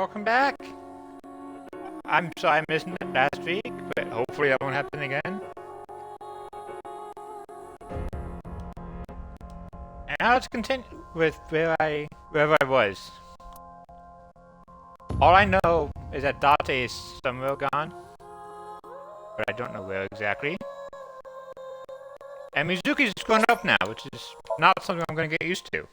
welcome back. I'm sorry I missed it last week, but hopefully that won't happen again. And now let's continue with wherever I was. All I know is that Date is somewhere gone, but I don't know where exactly. And Mizuki's grown up now, which is not something I'm going to get used to.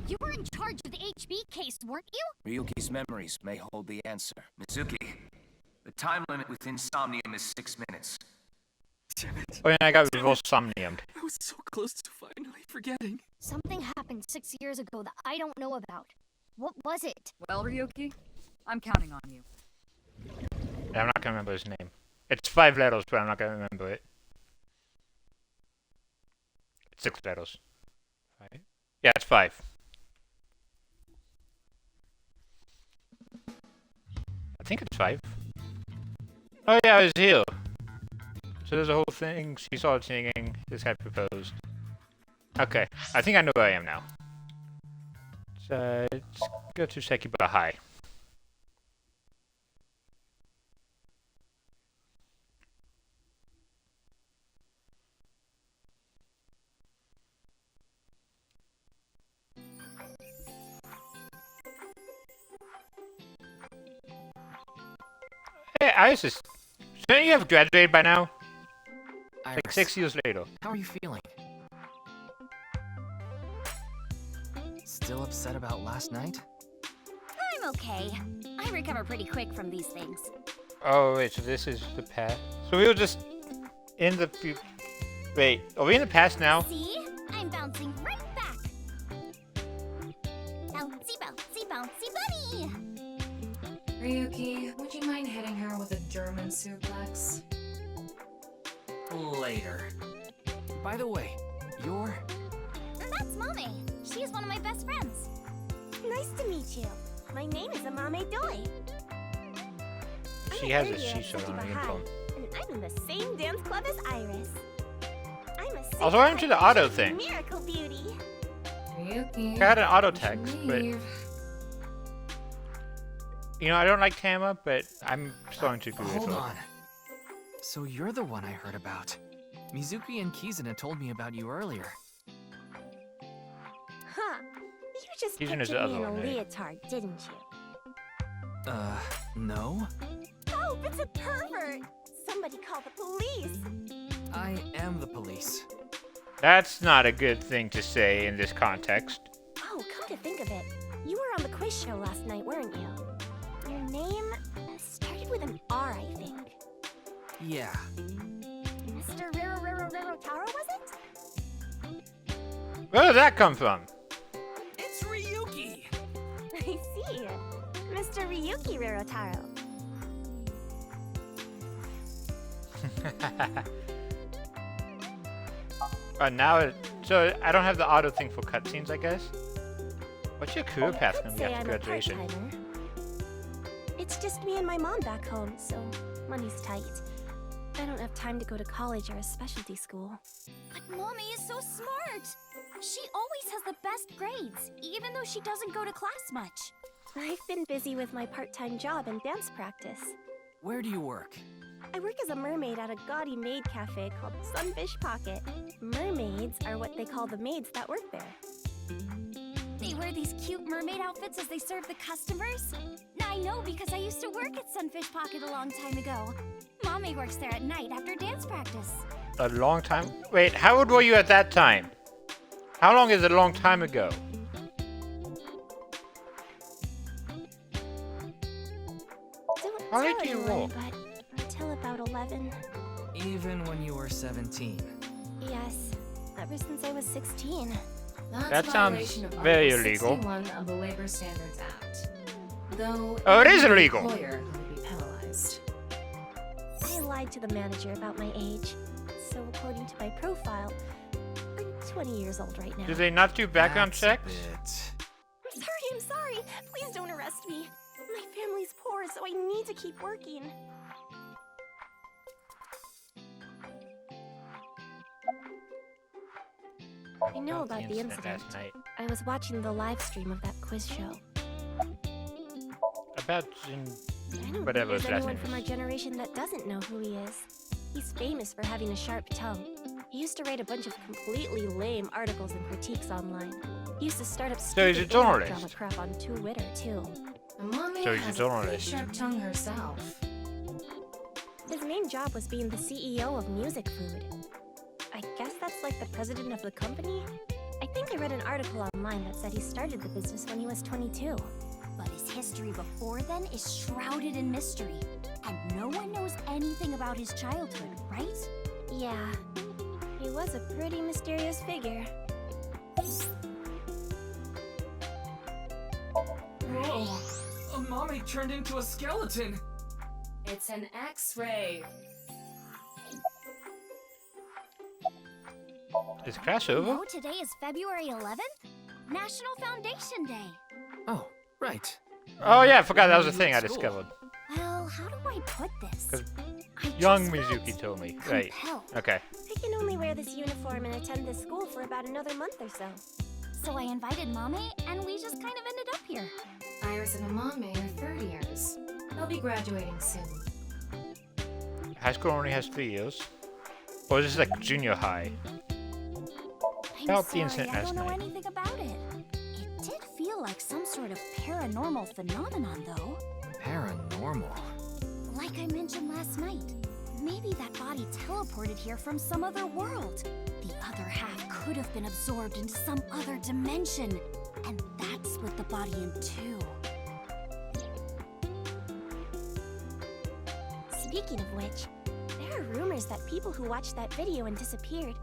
You were in charge of the HB case, weren't you? Ryuki's memories may hold the answer. Mizuki, the time limit within Somnium is 6 minutes. Damn it. Oh yeah, I got reverse Somnium. I was so close to finally forgetting. Something happened 6 years ago that I don't know about. What was it? Well, Ryuki, I'm counting on you. Yeah, I'm not going to remember his name. It's 5 letters, but I'm not going to remember it. It's 6 letters. 5? Yeah, it's 5. I think it's 5. Oh yeah, I was here. So there's a whole thing. She started singing. This guy proposed. Okay, I think I know where I am now. So let's go to Sekiba High. Hey, Iris, shouldn't you have graduated by now? Iris, Like 6 years later. how are you feeling? Still upset about last night? I'm okay. I recover pretty quick from these things. Oh wait, so this is the past. So we were just in the wait, are we in the past now? See? I'm bouncing right back. Bouncy, bouncy, bouncy bunny! Ryuki, would you mind hitting her with a German suplex? Later. By the way, you're... That's Mame. She's one of my best friends. Nice to meet you. My name is Amame Doi. She has a Shiso on her phone. And I'm in the same dance club as Iris. I'm a singer Also, I'm to the auto thing. Miracle Beauty. Ryuki, I had an auto you text, should but leave. you know, I don't like Tama, but I'm starting to agree with Hold her. on. So you're the one I heard about. Mizuki and Kizuna told me about you earlier. Huh. You just Kizuna's pictured the me other in a one, right? leotard, didn't you? No? Oh, it's a pervert! Somebody call the police! I am the police. That's not a good thing to say in this context. Oh, come to think of it, you were on the quiz show last night, weren't you? Your name started with an R, I think. Yeah. Mr. Riro Taro, was it? Where did that come from? It's Ryuki! I see. Mr. Ryuki Rirotaro. So I don't have the auto thing for cutscenes, I guess? What's your career path I'd gonna be say after I'm a graduation? part-timer. It's just me and my mom back home, so money's tight. I don't have time to go to college or a specialty school. But Mommy is so smart. She always has the best grades, even though she doesn't go to class much. I've been busy with my part-time job and dance practice. Where do you work? I work as a mermaid at a gaudy maid cafe called Sunfish Pocket. Mermaids are what they call the maids that work there. They wear these cute mermaid outfits as they serve the customers. Now I know because I used to work at Sunfish Pocket a long time ago. Mommy works there at night after dance practice. A long time? Wait, how old were you at that time? How long is it a long time ago? Don't How tell old do you anyone, walk? but until about 11. Even when you were 17. Yes, ever since I was 16. That's That a sounds violation of very Article illegal. 61 of the Labor Standards Act. Though Oh, it is even the illegal. employer may be penalized. I lied to the manager about my age. So according to my profile, I'm 20 years old right now. Do they not do background That's checks? I'm sorry. Please don't arrest me. My family's poor, so I need to keep working. I know about the incident. last night. I was watching the live stream of that quiz show. About I don't whatever think his there's last anyone name from our is. generation that doesn't know who he is. He's famous for having a sharp tongue. He used to write a bunch of completely lame articles and critiques online. He used to start up So he's a stupid internet journalist. drama crap on Twitter too. Mommy So he's a has a pretty journalist. sharp tongue herself. His main job was being the CEO of Music Food. I guess that's like the president of the company? I think I read an article online that said he started the business when he was 22. But his history before then is shrouded in mystery. And no one knows anything about his childhood, right? Yeah, he was a pretty mysterious figure. Whoa! Mommy turned into a skeleton! It's an X-ray. Is Crash over? No, today is February 11th? National Foundation Day. Oh, right. Oh yeah, I forgot that was a thing I School. discovered. Well, how do I put this? 'Cause I Young just felt Mizuki told me. Right. compelled. Okay. I can only wear this uniform and attend this school for about another month or so. So I invited Mommy, and we just kind of ended up here. Iris and Amame are third years. They'll be graduating soon. High school only has 3 years. Or is this like junior high? I'm About the sorry, incident I last don't know night. anything about it. It did feel like some sort of paranormal phenomenon, though. Paranormal. Like I mentioned last night, maybe that body teleported here from some other world. The other half could have been absorbed into some other dimension, and that split the body in two. Speaking of which, there are rumors that people who watched that video and disappeared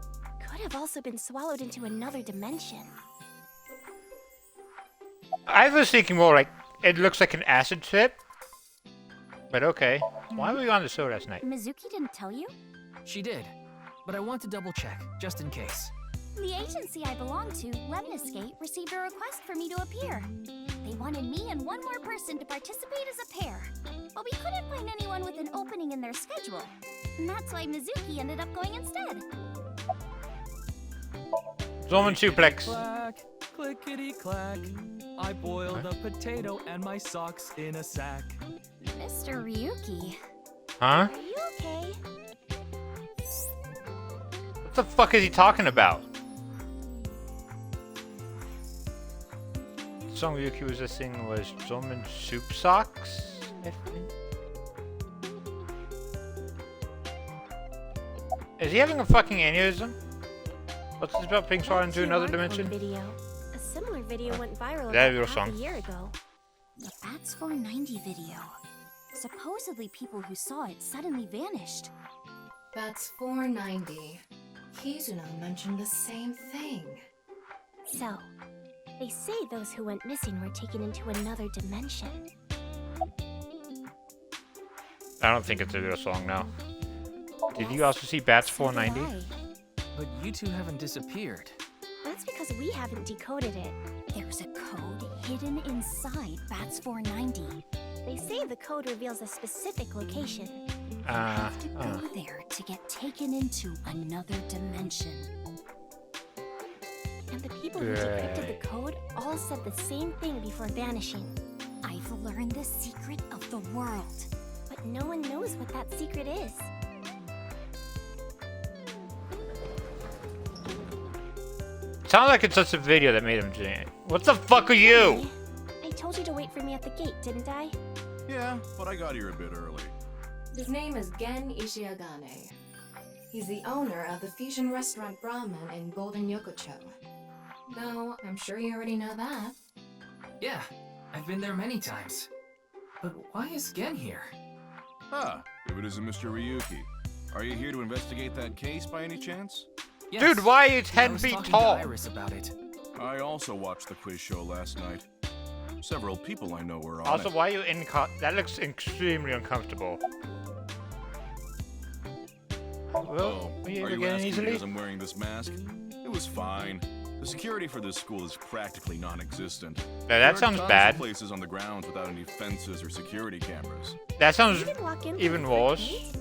could have also been swallowed into another dimension. I was thinking more like it looks like an acid trip. But okay. Why were you on the show last night? Mizuki didn't tell you? She did, but I want to double check, just in case. The agency I belong to, Lemniscate, received a request for me to appear. They wanted me and one more person to participate as a pair. But we couldn't find anyone with an opening in their schedule. And that's why Mizuki ended up going instead. Roman suplex. Clack, clickety clack. I boiled a potato and my socks in a sack. Mr. Ryuki. Huh? Are you okay? What the fuck is he talking about? The song Ryuki was listening was Roman soup socks, I think. Is he having a fucking aneurysm? What's this about being thrown into That's another your dimension? Video. A similar video went viral That about real half song. a year ago. The Bats 490 video. Supposedly people who saw it suddenly vanished. That's 490. Kizuna mentioned the same thing. So, they say those who went missing were taken into another dimension. I don't think it's a real song now. Did you also see Bats So did 490? I. But you two haven't disappeared. That's because we haven't decoded it. There's a code hidden inside Bats 490. They say the code reveals a specific location. Have to go there to get taken into another dimension. And the people who decrypted the code all said the same thing before vanishing. I've learned the secret of the world. But no one knows what that secret is. Sounds like it's just a video that made him do it. What the fuck are you? I told you to wait for me at the gate, didn't I? Yeah, but I got here a bit early. His name is Gen Ishiagane. He's the owner of the fusion restaurant Brahman in Golden Yokocho. Though, I'm sure you already know that. Yeah, I've been there many times. But why is Gen here? Ah, if it isn't Mr. Ryuki. Are you here to investigate that case by any chance? Yes, Dude, why are you I 10 was feet talking tall? to Iris about it. I also watched the quiz show last night. Several people I know were on Also, it. why are you in that looks extremely uncomfortable. Well, Oh, are you are ever you getting asking easily? because I'm wearing this mask? It was fine. The security for this school is practically non-existent. No, There that are sounds tons bad. of places on the grounds without any fences or security cameras. That sounds You didn't walk in even for the worse. gate?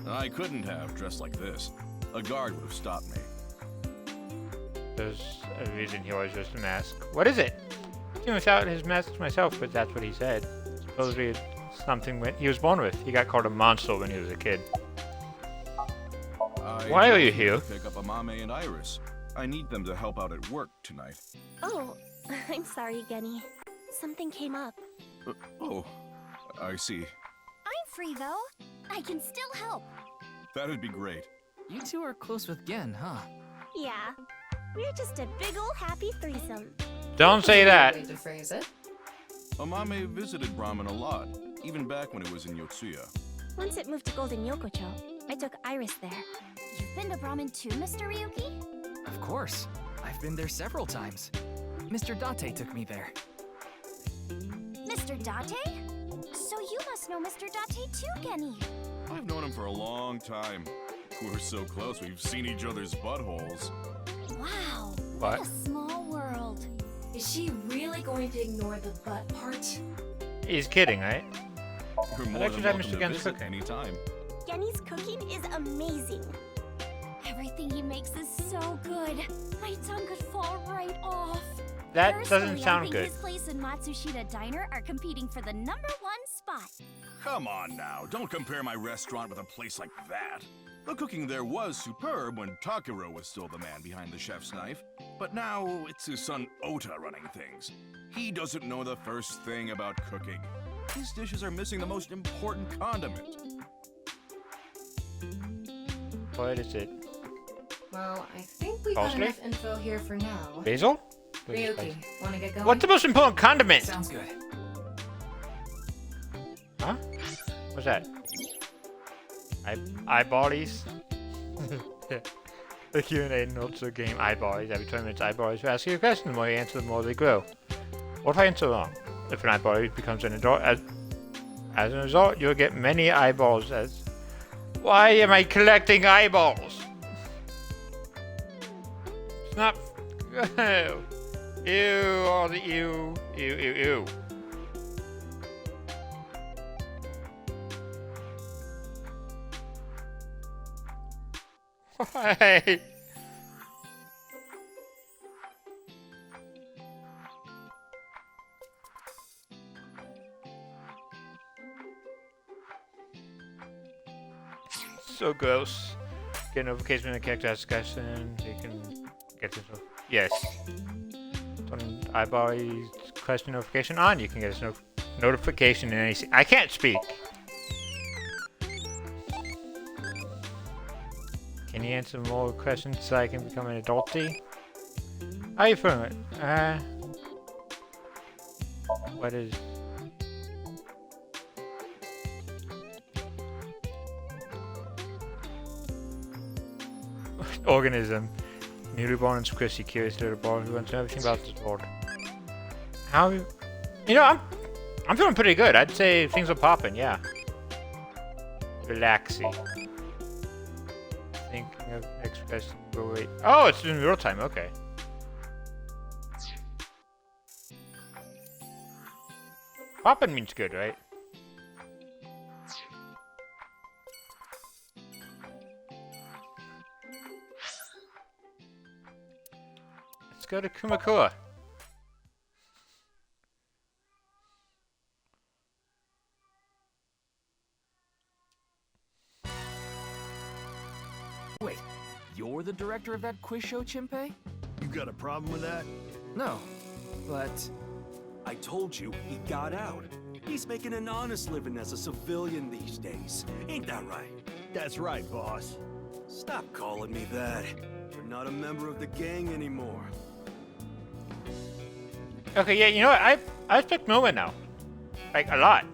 I couldn't have dressed like this. A guard would have stopped me. There's a reason he always wears the mask. What is it? Even without his mask myself, but that's what he said. Supposedly it's something he was born with. He got called a monster when he was a kid. Why are you here? Pick up Amame and Iris. I need them to help out at work tonight. Oh, I'm sorry, Genny. Something came up. Oh, I see. I'm free though. I can still help. That'd be great. You two are close with Gen, huh? Yeah. We're just a big ol' happy threesome. Don't say that. Way to phrase it. Amame visited Brahman a lot, even back when it was in Yotsuya. Once it moved to Golden Yokocho, I took Iris there. You've been to Brahmin too, Mr. Ryuki? Of course. I've been there several times. Mr. Date took me there. Mr. Date? So you must know Mr. Date too, Genny. I've known him for a long time. We're so close, we've seen each other's buttholes. Wow, What? a small world. Is she really going to ignore the butt part? He's kidding, right? You're I more like than to have welcome Mr. to Gen's visit cooking. anytime. Genny's cooking is amazing. Everything he makes is so good. My tongue could fall right off. That Personally, doesn't sound I think good. his place and Matsushita Diner are competing for the #1 spot. Come on now, don't compare my restaurant with a place like that. The cooking there was superb when Takiro was still the man behind the chef's knife, but now it's his son Ota running things. He doesn't know the first thing about cooking. His dishes are missing the most important condiment. What is it? Well, I think we got Parsley? enough info here for now. Basil? Ryuki, wanna get going? What's the most important condiment? Sounds good. Huh? What's that? Eyeballies? The Q&A notes of the game eyeballies. Every 20 minutes, eyeballies will ask you a question. The more you answer, the more they grow. What if I answer wrong? If an eyeball becomes an adult, as a result, you'll get many eyeballs. Why am I collecting eyeballs? It's not. Ew, all the ew, ew, ew, ew. Why? So gross. Get a notification when a character asks a question. You can get this. Yes. Turn eyeball question notification on. You can get a notification in any. I can't speak. Can you answer more questions so I can become an adulty? How are you feeling? What is? Organism. Newly born and squishy, curious little boy who wants to know everything about this world. How? You know, I'm feeling pretty good. I'd say things are popping. Yeah. Relaxing. Thinking of next question. Wait. Oh, it's in real time. Okay. Poppin' means good, right? Let's go to Kumakura. Wait, you're the director of that quiz show, Chimpe? You got a problem with that? No, but I told you, he got out. He's making an honest living as a civilian these days. Ain't that right? That's right, boss. Stop calling me that. You're not a member of the gang anymore. Okay, yeah, you know what? I respect Norman now. Like, a lot.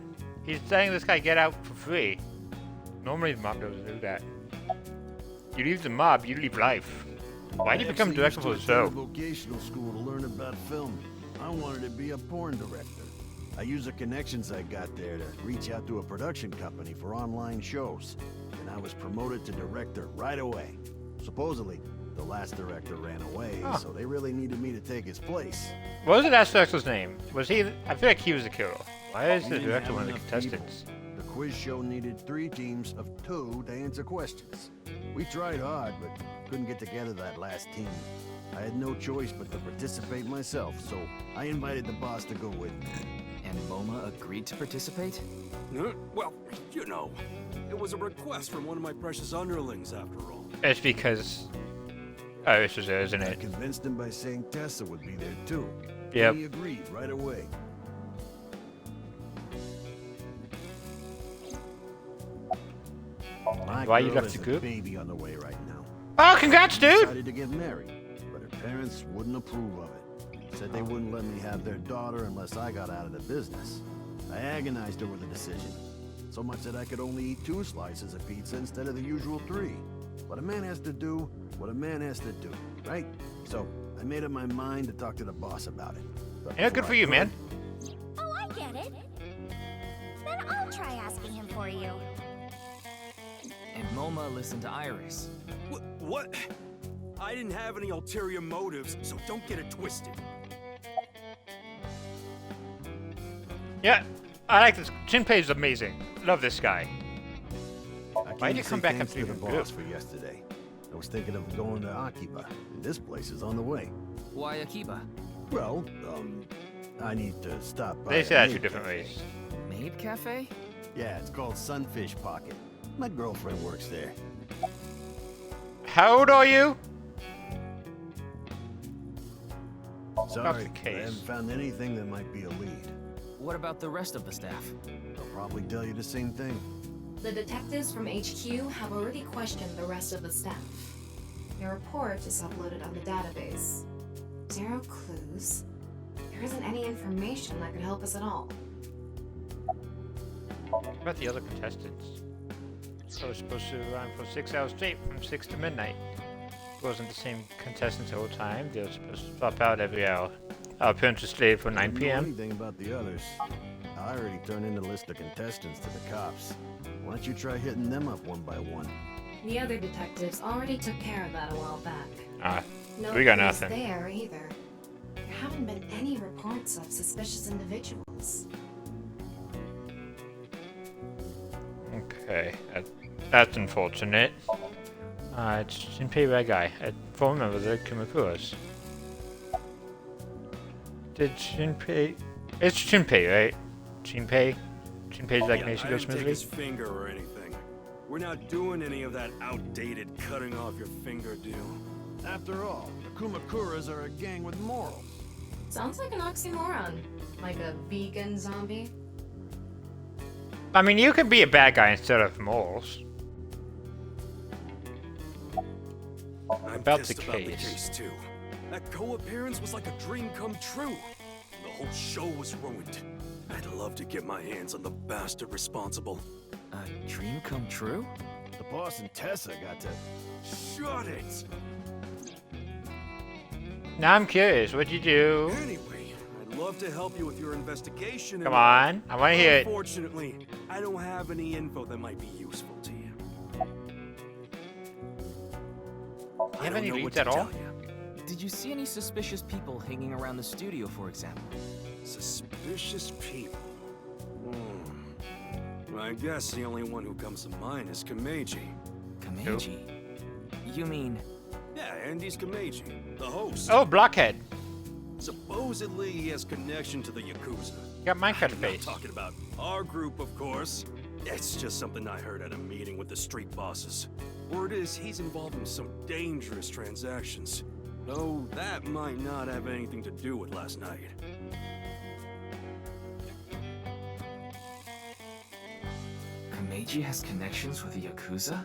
He's letting this guy get out for free. Normally the mob doesn't do that. You leave the mob, you leave life. Why did you become director for the show? Vocational school to learn about film. I wanted to be a porn director. I used the connections I got there to reach out to a production company for online shows. And I was promoted to director right away. Supposedly, the last director ran away, so they really needed me to take his place. What was the last director's name? Was he? I feel like he was the killer. Why is the director one of the contestants? The quiz show needed 3 teams of 2 to answer questions. We tried hard, but couldn't get together that last team. I had no choice but to participate myself, so I invited the boss to go with me. And MoMA agreed to participate? Well, you know, it was a request from one of my precious underlings, after all. It's because... Oh, this was it, isn't I it? convinced him by saying Tessa would be there too. Yep. He agreed right away. My Why you girl left has the a group? baby on the way right now. Oh, congrats, dude! Decided to get married, but her parents wouldn't approve of it. Said they wouldn't let me have their daughter unless I got out of the business. I agonized over the decision, so much that I could only eat 2 slices of pizza instead of the usual 3. What a man has to do, what a man has to do, right? So I made up my mind to talk to the boss about it. But Yeah, good before for I you, could, man. Oh, I get it. Then I'll try asking him for you. And MoMA listened to Iris. What? I didn't have any ulterior motives, so don't get it twisted. Yeah, I like this. Jinpei's amazing. Love this guy. I Why'd came you to come say back thanks after to the you boss grew? for yesterday. I was thinking of going to Akiba, and this place is on the way. Why Akiba? Well, I need to stop by. They say that a 2 maid different cafe. ways. Maid Cafe? Yeah, it's called Sunfish Pocket. My girlfriend works there. How old are you? Sorry, the I case. haven't found anything that might be a lead. What about the rest of the staff? They'll probably tell you the same thing. The detectives from HQ have already questioned the rest of the staff. Your report is uploaded on the database. 0 clues. There isn't any information that could help us at all. What about the other contestants? I was supposed to run for 6 hours straight from 6 to midnight. It wasn't the same contestants the whole time. They were supposed to swap out every hour. Our appearance stayed for 9 I didn't know p.m. anything about the others. I already turned in the list of contestants to the cops. Why don't you try hitting them up one by one? The other detectives already took care of that a while back. Ah, No we got clues nothing. there either. There haven't been any reports of suspicious individuals. Okay, that's unfortunate. It's Jinpei Red Guy, a former member of the Kumakuras. Did Jinpei... It's Jinpei, right? Jinpei? Jinpei's Yeah, resignation I goes didn't take smoothly? his finger or anything. We're not doing any of that outdated cutting off your finger deal. After all, the Kumakuras are a gang with morals. Sounds like an oxymoron. Like a vegan zombie. I mean, you can be a bad guy instead of morals. I'm About the pissed about the case. case too. That co-appearance was like a dream come true. The whole show was ruined. I'd love to get my hands on the bastard responsible. A dream come true? The boss and Tessa got to... Shut it! Now I'm curious, what'd you do? Anyway, I'd love to help you with your investigation. Come on, I wanna hear it. Unfortunately, I don't have any info that might be useful to you. You have I any don't know leads what at to all? tell you. Did you see any suspicious people hanging around the studio, for example? Suspicious people. I guess the only one who comes to mind is Kameji. Kameji? You mean... Yeah, Andy's Kameji, the host. Oh, Blockhead. Supposedly he has connection to the Yakuza. You got Minecraft I'm not face. talking about our group, of course. It's just something I heard at a meeting with the street bosses. Word is he's involved in some dangerous transactions. Though that might not have anything to do with last night. Kameji has connections with the Yakuza?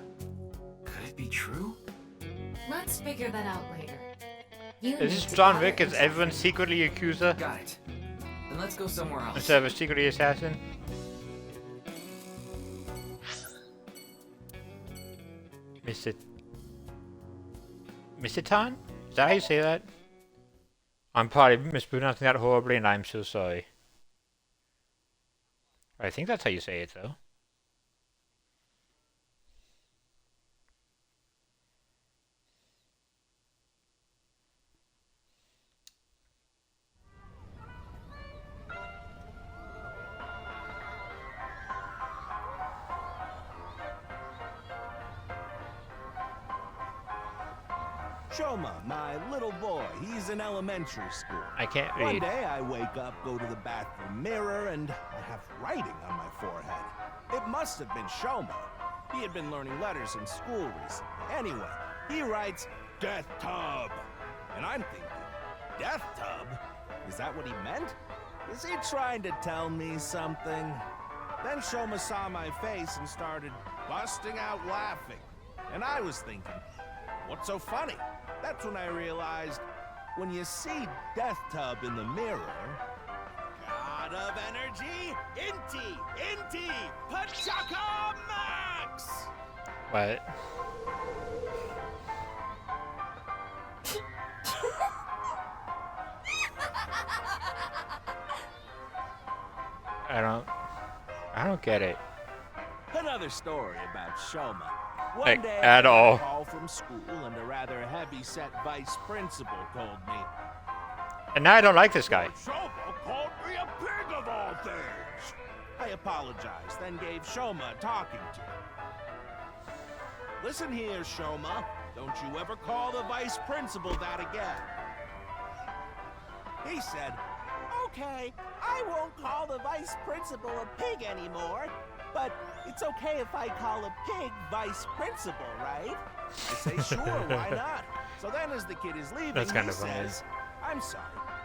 Could it be true? Let's figure that out later. You Is need this to John gather Wick? Is yourself. everyone secretly Yakuza Got it. Then let's go somewhere else. instead of a secretly assassin? Misitan? Is that how you say that? I'm probably mispronouncing that horribly and I'm so sorry. I think that's how you say it though. Shoma, my little boy, he's in elementary school. I can't One read. day I wake up, go to the bathroom mirror, and I have writing on my forehead. It must have been Shoma. He had been learning letters in school recently. Anyway, he writes, Death Tub. And I'm thinking, Death Tub? Is that what he meant? Is he trying to tell me something? Then Shoma saw my face and started busting out laughing. And I was thinking, what's so funny? That's when I realized, when you see Death Tub in the mirror, God of Energy, Inti, Pachaka Max! What? I don't get it. Another story about Shoma. One Like, day, at I got all. a call from school, and a rather heavy-set vice principal told me, And now I don't like this guy. Shoma called me a pig of all things. I apologized, then gave Shoma a talking to. Listen here, Shoma. Don't you ever call the vice principal that again. He said, okay, I won't call the vice principal a pig anymore, but it's okay if I call a pig vice principal, right? I say, sure, why not? So then as the kid is leaving, That's kind he of funny. says, I'm sorry,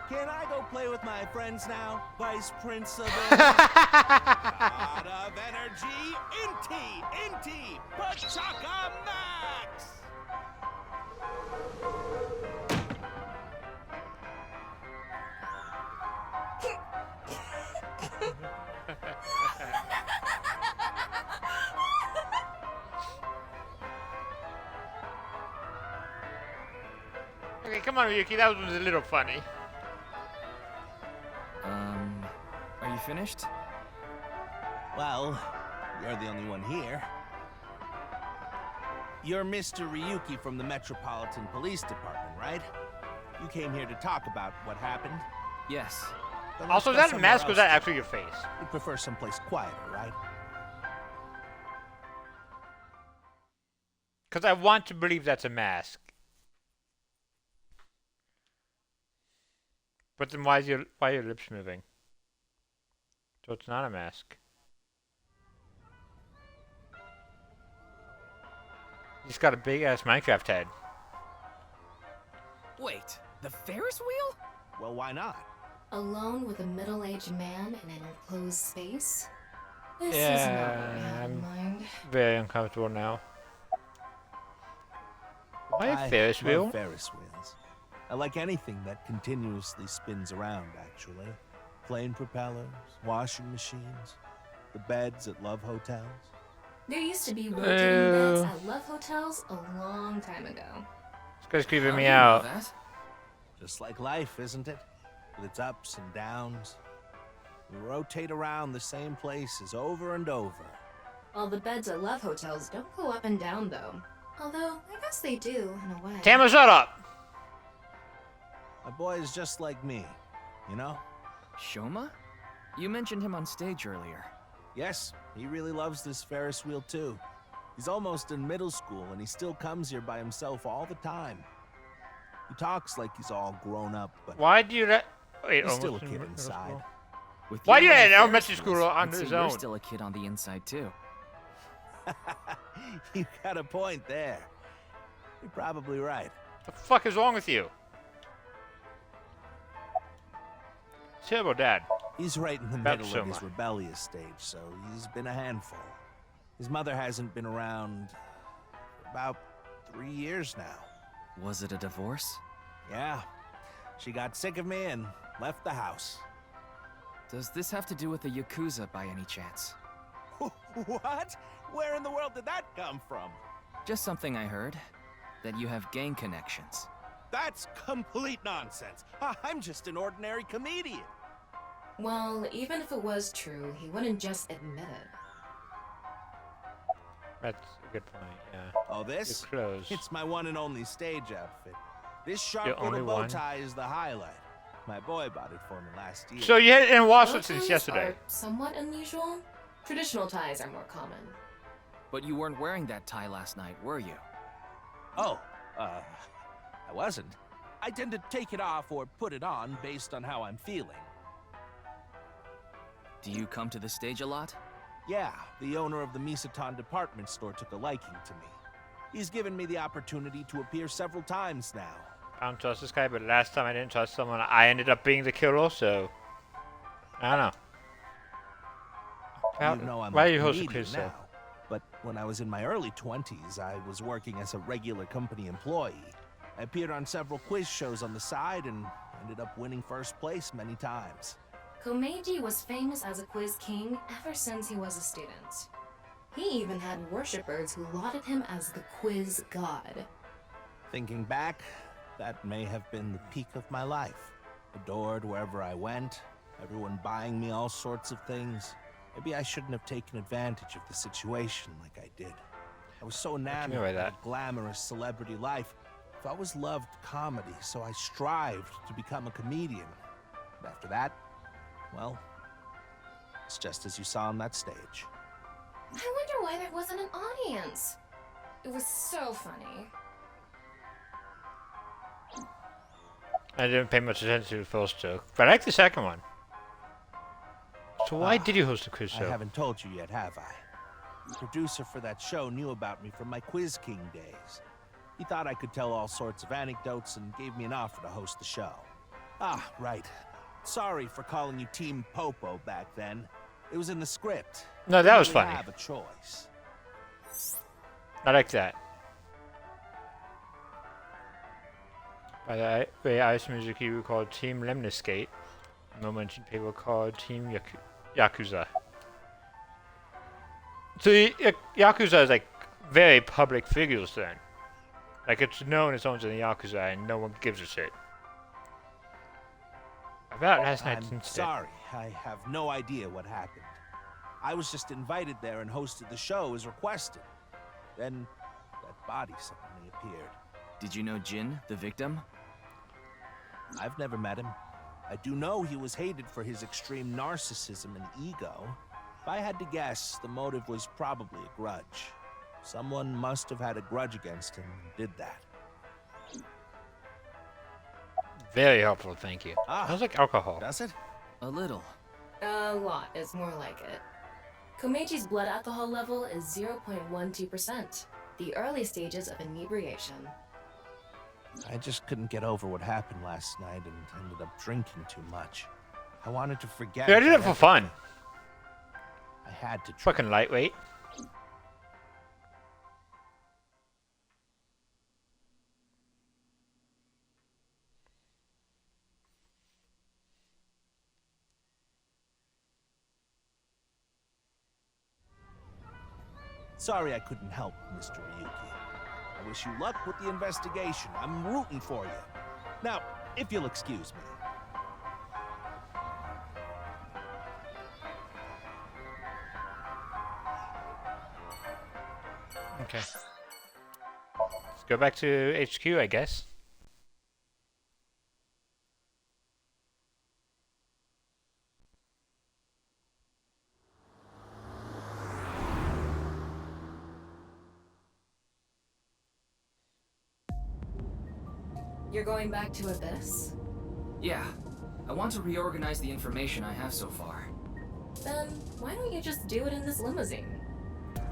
can I go play with my friends now, vice principal? God of Energy, Inti, Pachaka Max! Okay, come on, Ryuki, that was a little funny. Are you finished? Well, you're the only one here. You're Mr. Ryuki from the Metropolitan Police Department, right? You came here to talk about what happened? Yes. Then let's Also, is go that a somewhere mask or is else that to- actually your face? You prefer someplace quieter, right? Because I want to believe that's a mask. But then why are your lips moving? So it's not a mask. He's got a big ass Minecraft head. Wait, the Ferris wheel? Well, why not? Alone with a middle-aged man in an enclosed space? This is Yeah, not what we had in I'm mind. very uncomfortable now. Why a I Ferris love wheel? Ferris wheels. I like anything that continuously spins around, actually. Plane propellers, washing machines, the beds at love hotels. There used to be rotating beds at love hotels a long time ago. This guy's creeping How me do you know out. that? Just like life, isn't it? With its ups and downs. We rotate around the same places over and over. Well, the beds at love hotels don't go up and down, though. Although, I guess they do, in a way. Tama, shut up! My boy is just like me, you know? Shoma? You mentioned him on stage earlier. Yes, he really loves this Ferris wheel too. He's almost in middle school and he still comes here by himself all the time. He talks like he's all grown up, but Why do you let... Wait, he's still a almost in kid middle inside. school? With Why you do you on have the an elementary Ferris school wheels, on I'd say his you're own? still a kid on the inside too. You got a point there. You're probably right. The fuck is wrong with you? Terrible dad. He's right in the About middle of his Soma. rebellious stage, so he's been a handful. His mother hasn't been around for about 3 years now. Was it a divorce? Yeah. She got sick of me and left the house. Does this have to do with the Yakuza by any chance? What? Where in the world did that come from? Just something I heard. That you have gang connections. That's complete nonsense. I'm just an ordinary comedian. Well, even if it was true, he wouldn't just admit it. That's a good point, yeah. Oh, this? Your clothes. It's my one and only stage outfit. This Your sharp only little bow one? tie is the highlight. My boy bought it for me last year. So you had it in Bow Washington since ties yesterday. are somewhat unusual. Traditional ties are more common. But you weren't wearing that tie last night, were you? Oh, I wasn't. I tend to take it off or put it on based on how I'm feeling. Do you come to the stage a lot? Yeah, the owner of the Misaton department store took a liking to me. He's given me the opportunity to appear several times now. I don't trust this guy, but last time I didn't trust someone, I ended up being the killer, so... I don't know. You know I'm Why a are you hosting comedian quiz show? now, but when I was in my early 20s, I was working as a regular company employee. I appeared on several quiz shows on the side and ended up winning first place many times. Komeiji was famous as a quiz king ever since he was a student. He even had worshippers who lauded him as the quiz god. Thinking back, that may have been the peak of my life. Adored wherever I went, everyone buying me all sorts of things. Maybe I shouldn't have taken advantage of the situation like I did. I was so enamored with that glamorous celebrity life. I've always loved comedy, so I strived to become a comedian. But after that, well, it's just as you saw on that stage. I wonder why there wasn't an audience. It was so funny. I didn't pay much attention to the first joke, but I like the second one. So why did you host a quiz show? I haven't told you yet, have I? The producer for that show knew about me from my Quiz King days. He thought I could tell all sorts of anecdotes and gave me an offer to host the show. Ah, right. Sorry for calling you Team Popo back then. It was in the script. No, that was You funny. have a choice. I like that. By the way, Ice Music you called Team Lemniscate. No mention people called Team Yakuza. So Yakuza is like very public figures then. Like it's known as owns in the Yakuza and no one gives a shit. About last night's I'm incident. sorry, I have no idea what happened. I was just invited there and hosted the show as requested. Then that body suddenly appeared. Did you know Jin, the victim? I've never met him. I do know he was hated for his extreme narcissism and ego. If I had to guess, the motive was probably a grudge. Someone must have had a grudge against him and did that. Very helpful, thank you. Ah, Sounds like alcohol. Does it? A little. A lot is more like it. Komeiji's blood alcohol level is 0.12%, the early stages of inebriation. I just couldn't get over what happened last night and ended up drinking too much. I wanted to forget. Yeah, I did it for fun. I had to. Fucking lightweight. Sorry I couldn't help, Mr. Ryuki. I wish you luck with the investigation. I'm rooting for you. Now, if you'll excuse me. Okay. Let's go back to HQ, I guess. You're going back to Abyss? Yeah. I want to reorganize the information I have so far. Then why don't you just do it in this limousine?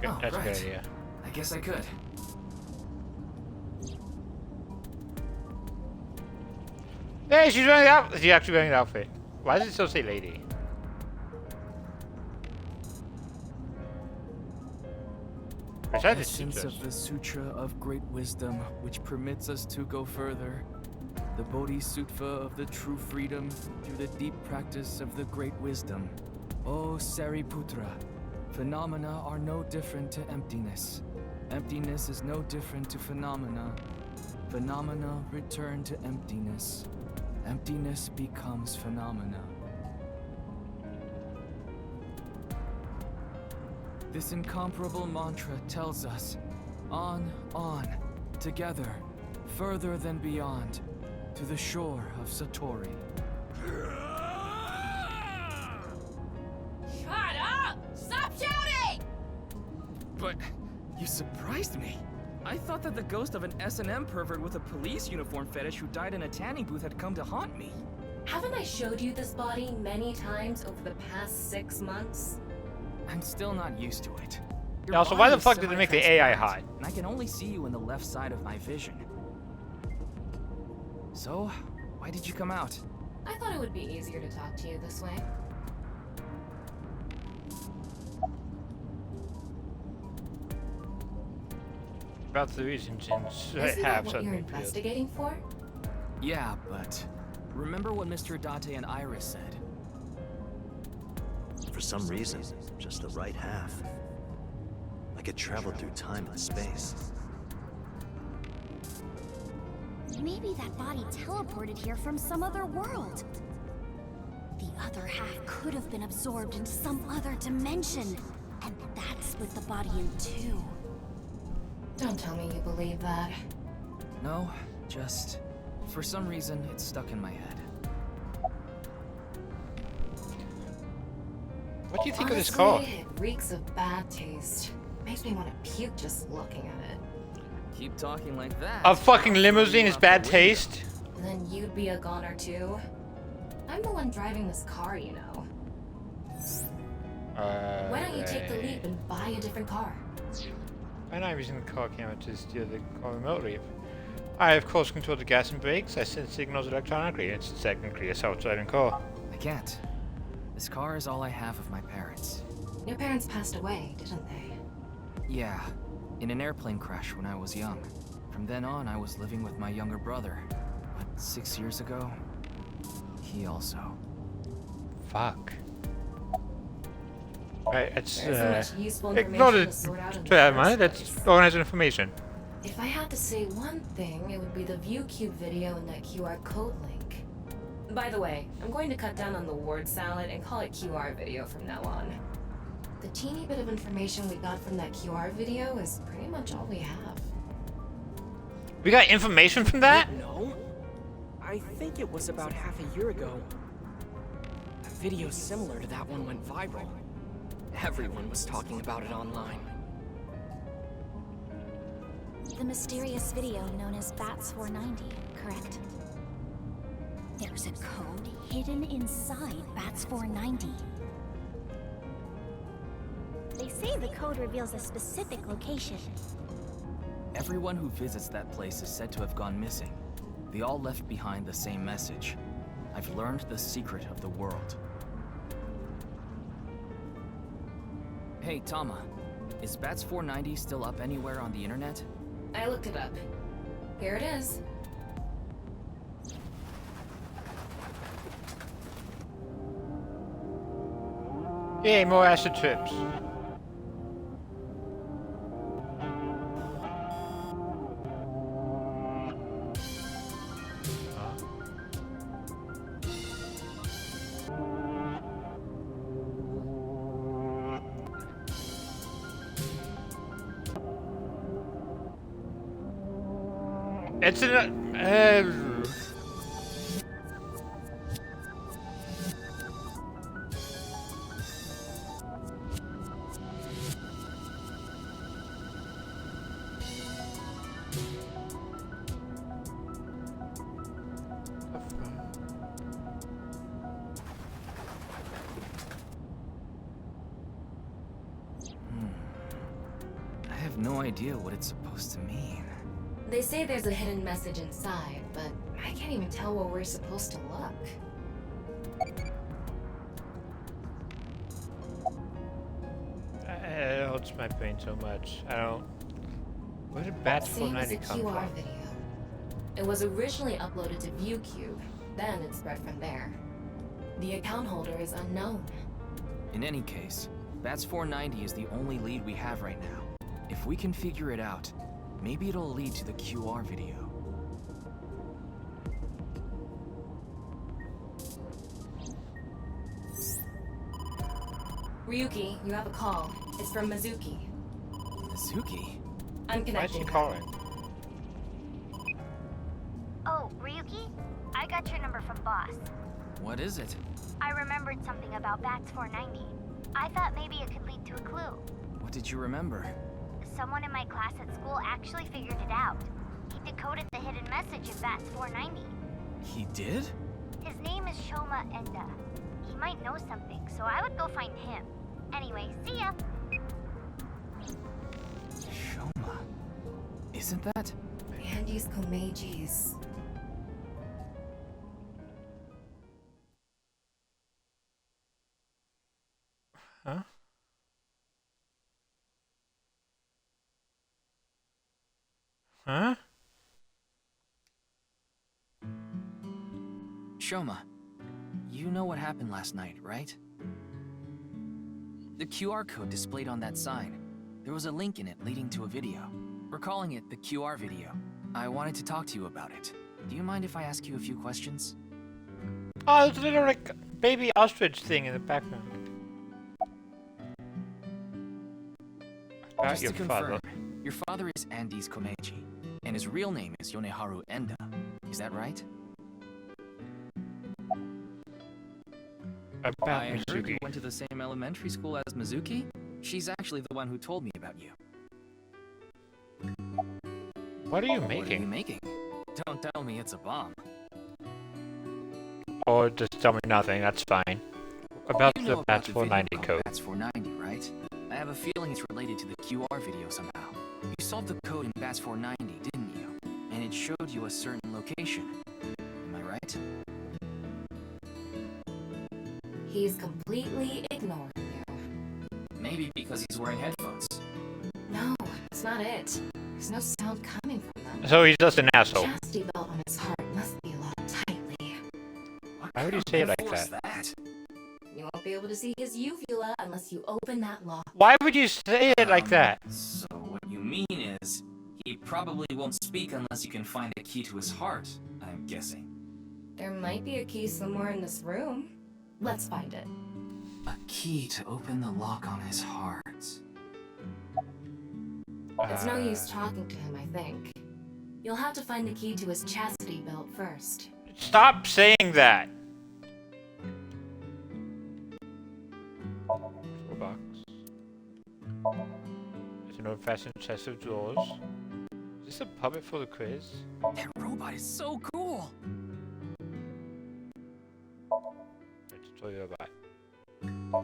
Good, Oh, that's a right. good idea. I guess I could. Hey, she's wearing the outfit. She's actually wearing the outfit. Why does it still say lady? Besides the Essence sutras. of the Sutra of Great Wisdom, which permits us to go further. The Bodhisattva of the true freedom through the deep practice of the Great Wisdom. O Sariputra, phenomena are no different to emptiness. Emptiness is no different to phenomena. Phenomena return to emptiness. Emptiness becomes phenomena. This incomparable mantra tells us, on, together, further than beyond, to the shore of Satori. Shut up! Stop shouting! But you surprised me. I thought that the ghost of an S&M pervert with a police uniform fetish who died in a tanning booth had come to haunt me. Haven't I showed you this body many times over the past 6 months? I'm still not used to it. Your Yeah, also, why body the is fuck did they make the AI hot? semi-transparent, and I can only see you in the left side of my vision. So, why did you come out? I thought it would be easier to talk to you this way. About the reasons in Isn't that have what suddenly you're appeared. investigating for? Yeah, but remember what Mr. Date and Iris said? For some reason, just the right half. Like it traveled through time and space. Maybe that body teleported here from some other world. The other half could have been absorbed into some other dimension. And that split the body in two. Don't tell me you believe that. No, just for some reason it's stuck in my head. What do you think of this Honestly, car? it reeks of bad taste. Makes me want to puke just looking at it. Keep talking like that. A fucking limousine is bad taste? Then you'd be a goner too. I'm the one driving this car, you know. Why don't you take the leap and buy a different car? When I'm using the car camera to steer the car remotely. I of course control the gas and brakes. I send signals electronically. It's technically a self-driving car. I can't. This car is all I have of my parents. Your parents passed away, didn't they? Yeah, in an airplane crash when I was young. From then on, I was living with my younger brother. But 6 years ago, he also. Fuck. Right, it's There isn't much useful ignore information the to sort out in the man. first That's place. organized information. If I had to say one thing, it would be the ViewCube video and that QR code link. By the way, I'm going to cut down on the word salad and call it QR video from now on. The teeny bit of information we got from that QR video is pretty much all we have. We got information from that? No. I think it was about half a year ago. A video similar to that one went viral. Everyone was talking about it online. The mysterious video known as Bats 490, correct? There's a code hidden inside Bats 490. They say the code reveals a specific location. Everyone who visits that place is said to have gone missing. They all left behind the same message. I've learned the secret of the world. Hey, Tama. Is Bats 490 still up anywhere on the internet? I looked it up. Here it is. Yay, more acid trips. It's an I have no idea what it's supposed to mean. They say there's a hidden message inside, but I can't even tell where we're supposed to look. it hurts my brain so much. I don't. Where did Bats Same as 490 a come QR from? video. It was originally uploaded to ViewCube, then it spread from there. The account holder is unknown. In any case, Bats 490 is the only lead we have right now. If we can figure it out, maybe it'll lead to the QR video. Ryuki, you have a call. It's from Mizuki. Mizuki? I'm Why is connecting. she her. calling? Oh, Ryuki? I got your number from Boss. What is it? I remembered something about Bats 490. I thought maybe it could lead to a clue. What did you remember? someone in my class at school actually figured it out. He decoded the hidden message in Bats 490. He did? His name is Shoma Enda. He might know something, so I would go find him. Anyway, see ya! Shoma. Isn't that? Andy's Komeiji's. Huh? Huh? Shoma, you know what happened last night, right? The QR code displayed on that sign. There was a link in it leading to a video. We're calling it the QR video. I wanted to talk to you about it. Do you mind if I ask you a few questions? Oh, there's a little like baby ostrich thing in the background. Just to confirm, your father is Andy's Komeiji, and his real name is Yoneharu Enda. Is that right? I heard you went to the same elementary school as Mizuki? She's actually the one who told me about you. What are you What are making? you making? Don't tell me it's a bomb. Or just tell me nothing, that's fine. About You know the about Bats the 490 video code. Bats 490, right? I have a feeling it's related to the QR video somehow. You solved the code in Bats 490, didn't you? And it showed you a certain location. Am I right? He's completely ignoring you. Maybe because he's wearing headphones. No, that's not it. There's no sound coming from them. So he's just an asshole. Chastity belt on his heart must be locked tightly. Why would you say it like that? You won't be able to see his uvula unless you open that lock. Why would you say it like that? So what you mean is, he probably won't speak unless you can find a key to his heart, I'm guessing. There might be a key somewhere in this room. Let's find it. A key to open the lock on his heart. It's no use talking to him, I think. You'll have to find the key to his chastity belt first. Stop saying that! Box. There's an old-fashioned chest of drawers. Is this a puppet for the quiz? That robot is so cool! It's a toy robot.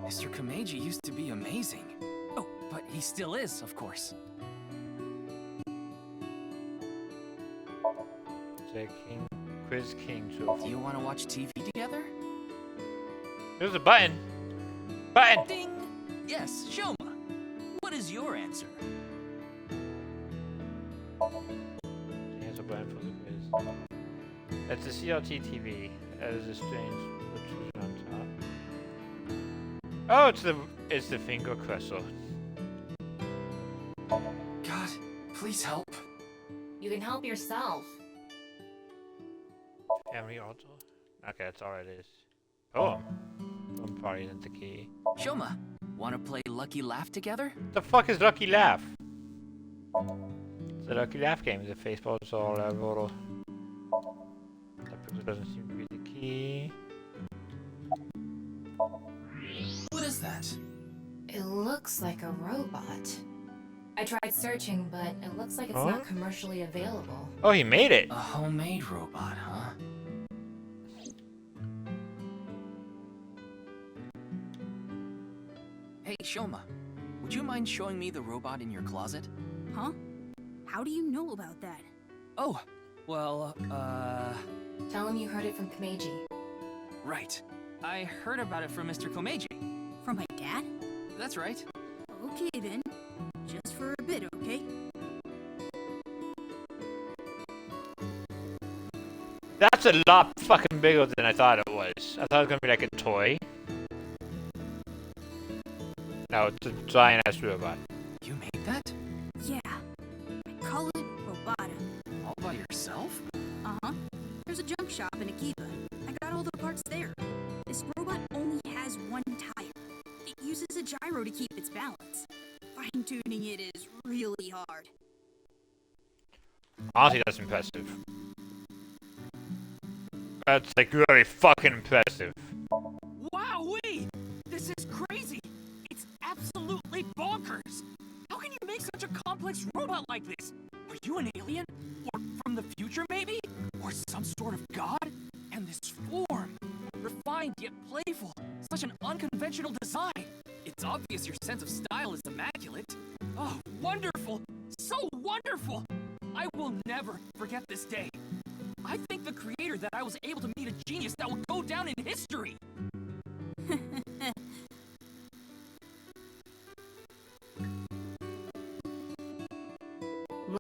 Mr. Komeiji used to be amazing. Oh, but he still is, of course. The King, Quiz King trophy. Do you want to watch TV together? There's a button! Button! Ding! Yes, Shoma. What is your answer? There's a button for the quiz. That's the CRT TV. That is a strange protrusion on top. Oh, it's the finger crusher. God, please help. You can help yourself. Family altar? Okay, that's all it is. Poem. Poem probably isn't the key. Shoma, wanna play Lucky Laugh together? The fuck is Lucky Laugh? It's a Lucky Laugh game. The face balls all roll. That picture doesn't seem to be the key. What is that? It looks like a robot. I tried searching, but it looks like it's Huh? not commercially available. Oh, he made it! A homemade robot, huh? Hey, Shoma, would you mind showing me the robot in your closet? Huh? How do you know about that? Oh, well, Tell him you heard it from Komeiji. right. I heard about it from Mr. Komeiji. From my dad? That's right. Okay then. Just for a bit, okay? That's a lot fucking bigger than I thought it was. I thought it was gonna be like a toy. No, it's a giant ass robot. You made that? Yeah. I call it Robota. All by yourself? Uh-huh. There's a junk shop in Akiba. I got all the parts there. This robot only has one tire. It uses a gyro to keep its balance. Fine-tuning it is really hard. Honestly, that's impressive. That's like really fucking impressive. Wowee! This is crazy! It's absolutely bonkers! How can you make such a complex robot like this? Are you an alien? Or from the future, maybe? Or some sort of god? And this form, refined yet playful, such an unconventional design. It's obvious your sense of style is immaculate. Oh, wonderful! So wonderful! I will never forget this day. I thank the creator that I was able to meet a genius that will go down in history.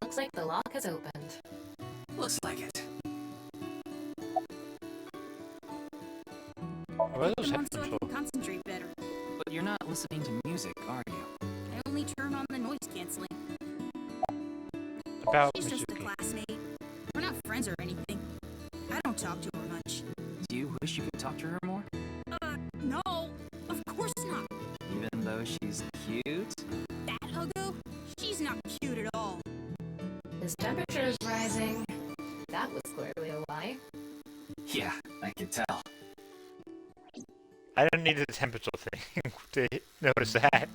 Looks like the lock has opened. Looks like it. What are those Come on so I headphones can for? concentrate better. But you're not listening to music, are you? I only turn on the noise canceling. About She's just a Mizuki. classmate. We're not friends or anything. I don't talk to her much. Do you wish you could talk to her more? No, of course not. Even though she's cute? That huggo? She's not cute at all. His temperature is rising. That was clearly a lie. Yeah, I can tell. I don't need the temperature thing to notice that.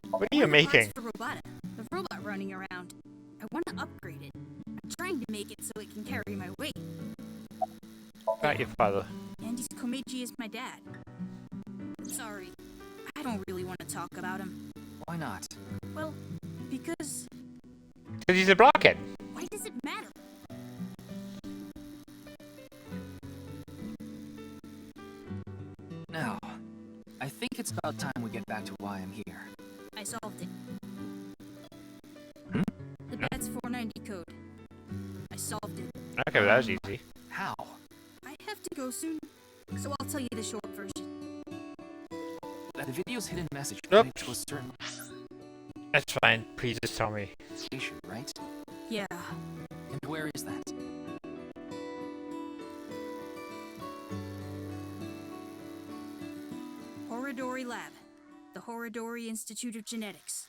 What are you One making? part's for Robota, the robot running around. I want to upgrade it. I'm trying to make it so it can carry my weight. Not your father. Andy's Komeiji is my dad. Sorry, I don't really want to talk about him. Why not? Well, because Because he's a blockhead. why does it matter? Now, I think it's about time we get back to why I'm here. I solved it. Hmm? The Bats 490 code. I solved it. Okay, well, that was easy. How? I have to go soon, so I'll tell you the short version. The video's hidden message Nope. pointed to a certain That's fine. Please just tell me. station, right? Yeah. And where is that? Horodori Lab. The Horodori Institute of Genetics.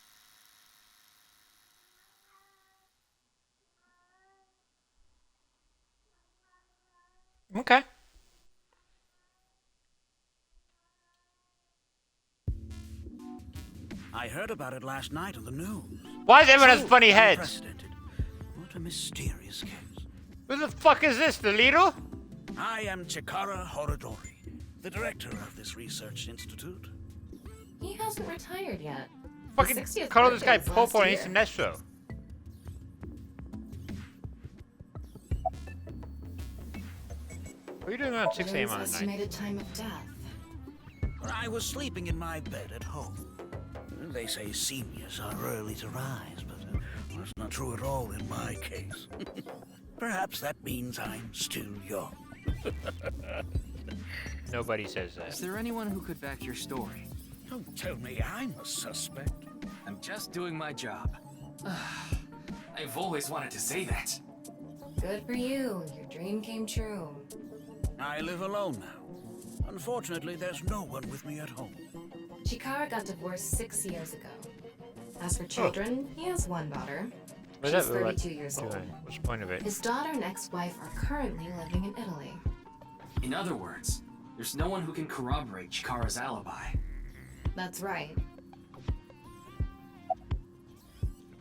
Okay. I heard about it last night on the news. Why does everyone So have funny heads? unprecedented. What a mysterious case. Who the fuck is this, the leader? I am Chikara Horodori, the director of this research institute. He hasn't retired yet. Fucking His 60th call this guy birthday was Popo last and he's year. Sinestro. What are you doing around 6 a.m. on Lynn's the night? estimated time of death. I was sleeping in my bed at home. They say seniors are early to rise, but that's not true at all in my case. Perhaps that means I'm still young. Nobody says that. Is there anyone who could back your story? Don't tell me I'm a suspect. I'm just doing my job. I've always wanted to say that. Good for you. Your dream came true. I live alone now. Unfortunately, there's no one with me at home. Chikara got divorced 6 years ago. As for children, he has one daughter. What's She's that, 32 years old. What's the point of it? His daughter and ex-wife are currently living in Italy. In other words, there's no one who can corroborate Chikara's alibi. That's right.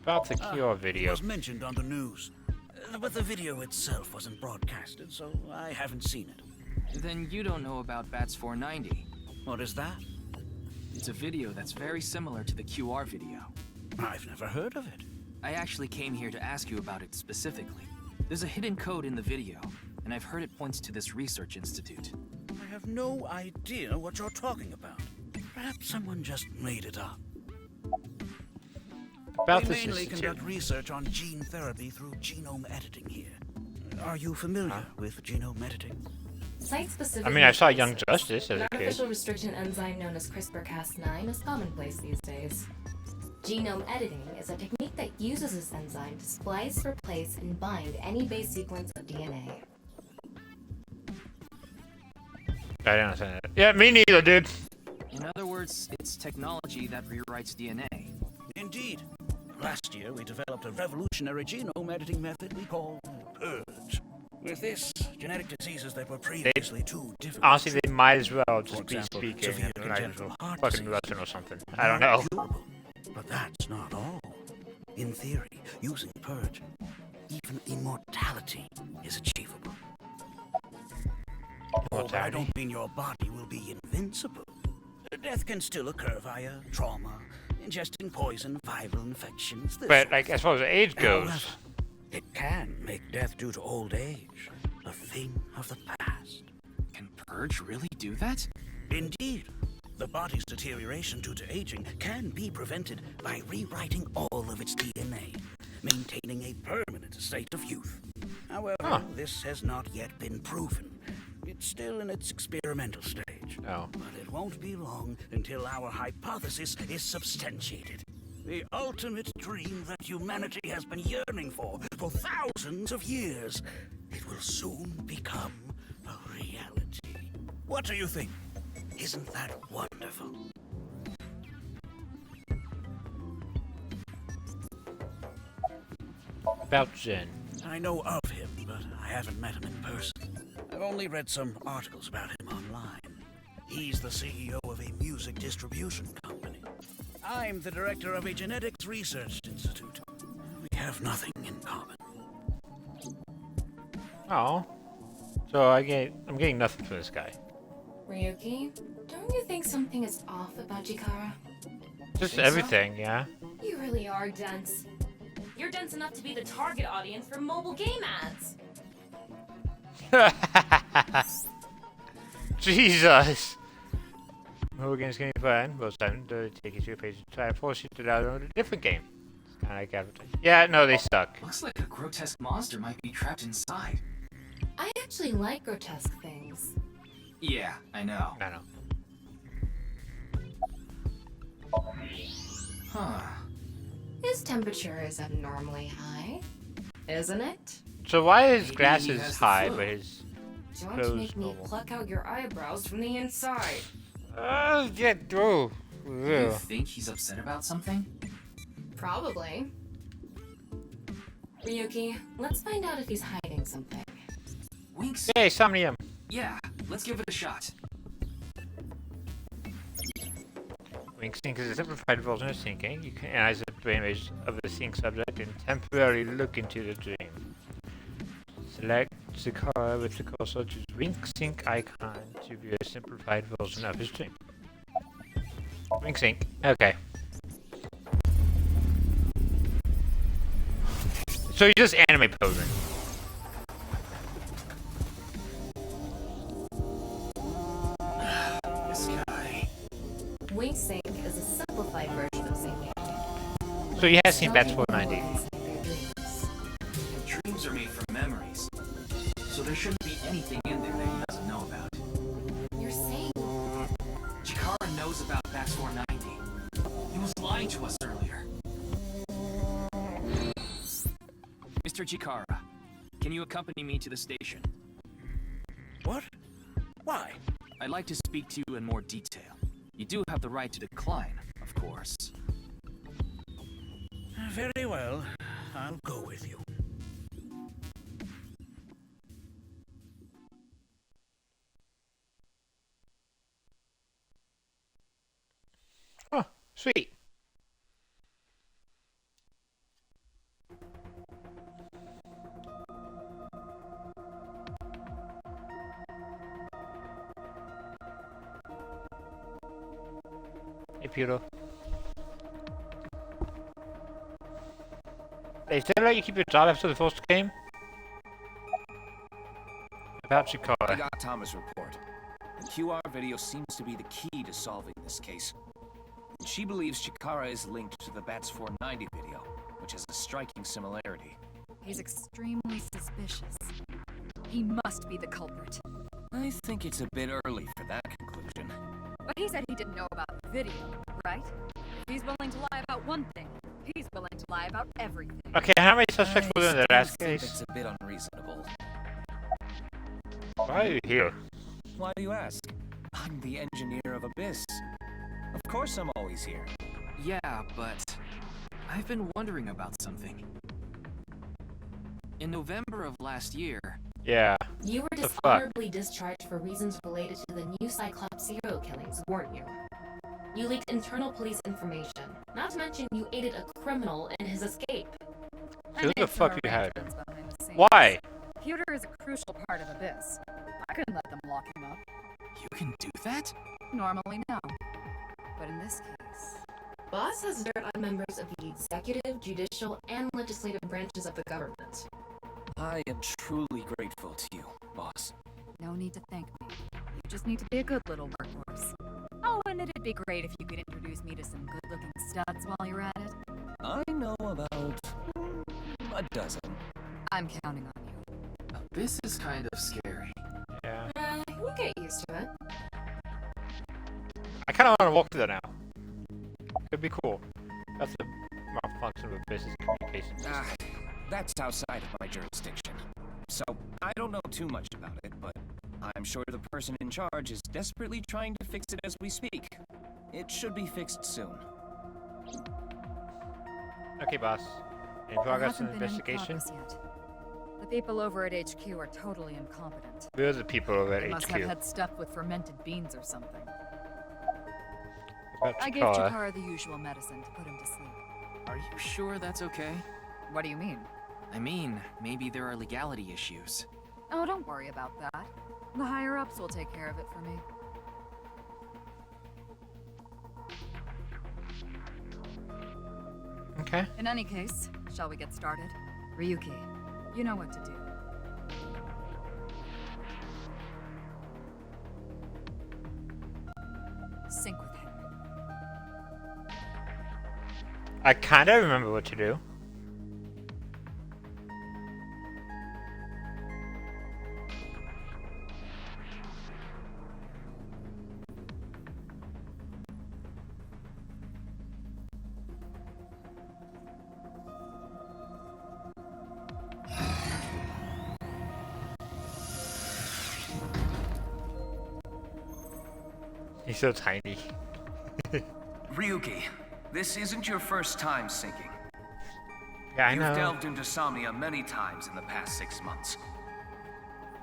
About the Cure It video. was mentioned on the news, but the video itself wasn't broadcasted, so I haven't seen it. Then you don't know about Bats 490. What is that? It's a video that's very similar to the QR video. I've never heard of it. I actually came here to ask you about it specifically. There's a hidden code in the video, and I've heard it points to this research institute. I have no idea what you're talking about. Perhaps someone just made it up. About we this mainly institute. conduct research on gene therapy through genome editing here. Are you familiar with genome editing? Site-specific I mean, I saw Young analysis. Justice as An a kid. artificial restriction enzyme known as CRISPR-Cas9 is commonplace these days. Genome editing is a technique that uses this enzyme to splice, replace, and bind any base sequence of DNA. I don't understand that. Yeah, me neither, dude. In other words, it's technology that rewrites DNA. Indeed. Last year, we developed a revolutionary genome editing method we call Purge. With this, genetic diseases that were previously too difficult. Honestly, they might as well just For be example, speaking severe in like congenital heart fucking disease. Russian or something. I don't know. Curable. But that's not all. In theory, using Purge, even immortality is achievable. Oh, but I don't mean your body will be invincible. Death can still occur via trauma, ingesting poison, viral infections. But, like, as far as age goes... However, it can make death due to old age a thing of the past. Can Purge really do that? Indeed. The body's deterioration due to aging can be prevented by rewriting all of its DNA, maintaining a permanent state of youth. However, this has not yet been proven. It's still in its experimental stage. Oh. But it won't be long until our hypothesis is substantiated. The ultimate dream that humanity has been yearning for thousands of years. It will soon become a reality. What do you think? Isn't that wonderful? About Jin. I know of him, but I haven't met him in person. I've only read some articles about him online. He's the CEO of a music distribution company. I'm the director of a genetics research institute. We have nothing in common. Oh. So I'm getting nothing from this guy. Ryuki, don't you think something is off about Chikara? Just Think everything, so? yeah. You really are dense. You're dense enough to be the target audience for mobile game ads. Jesus! Mobile games can be fun. Most times they take you to a page to try and force you to download a different game. It's kind of like advertising. Yeah, no, they suck. Looks like a grotesque monster might be trapped inside. I actually like grotesque things. Yeah, I know. I know. Huh. His temperature is abnormally high, isn't it? So why is Maybe glasses he has the high, flu. but his Don't clothes make me normal? pluck out your eyebrows from the inside. Get through. You think he's upset about something? Probably. Ryuki, let's find out if he's hiding something. Winks? Hey, Somnium. Yeah, let's give it a shot. Wink sync is a simplified version of syncing. You can analyze the brain image of the sync subject and temporarily look into the dream. Select the card with the cursor to Wink sync icon to view a simplified version of his dream. Wink sync. Okay. So he's just anime posing. This guy. Wing Sync is a simplified version of syncing. So he has seen Bats 490. Dreams are made from memories. So there shouldn't be anything in there that he doesn't know about. You're saying... Chikara knows about Bats 490. He was lying to us earlier. Mr. Chikara, can you accompany me to the station? What? Why? I'd like to speak to you in more detail. You do have the right to decline, of course. Very well. I'll go with you. Oh, sweet. Hey, Puro. They still let you keep your job after the first game? About I Chikara. got Thomas' report. The QR video seems to be the key to solving this case. She believes Chikara is linked to the Bats 490 video, which has a striking similarity. He's extremely suspicious. He must be the culprit. I think it's a bit early for that conclusion. But he said he didn't know about the video, right? If he's willing to lie about one thing, he's willing to lie about everything. Okay, how many suspects were in the last I think case? it's a bit unreasonable. Why are you here? Why do you ask? I'm the engineer of Abyss. Of course I'm always here. Yeah, but I've been wondering about something. In November of last year... Yeah. You were dishonorably discharged for reasons related to the new Cyclops Zero killings, weren't you? You leaked internal police information. Not to mention, you aided a criminal in his escape. So who the fuck you had? Behind the scenes. Why? Computer is a crucial part of Abyss. I couldn't let them lock him up. You can do that? Normally, no. But in this case... Boss has dirt on members of the executive, judicial, and legislative branches of the government. I am truly grateful to you, boss. No need to thank me. You just need to be a good little workhorse. Oh, and it'd be great if you could introduce me to some good-looking studs while you're at it. I know about a dozen. I'm counting on you. This is kind of scary. Yeah. We'll get used to it. I kind of want to walk through that now. It'd be cool. That's the malfunction of a business communication system. That's outside of my jurisdiction. So, I don't know too much about it, but I'm sure the person in charge is desperately trying to fix it as we speak. It should be fixed soon. Okay, boss. Any progress in the investigation? The people over at HQ are totally incompetent. Who are the people over They at must HQ? have had stuff with fermented beans or something. About I gave Chikara. Chikara the usual medicine to put him to sleep. Are you sure that's okay? What do you mean? I mean, maybe there are legality issues. Oh, don't worry about that. The higher-ups will take care of it for me. Okay. In any case, shall we get started? Ryuki, you know what to do. Sync with him. I kind of remember what to do. He's so tiny. Ryuki, this isn't your first time sinking. Yeah, I You've know. delved into Somnium many times in the past 6 months.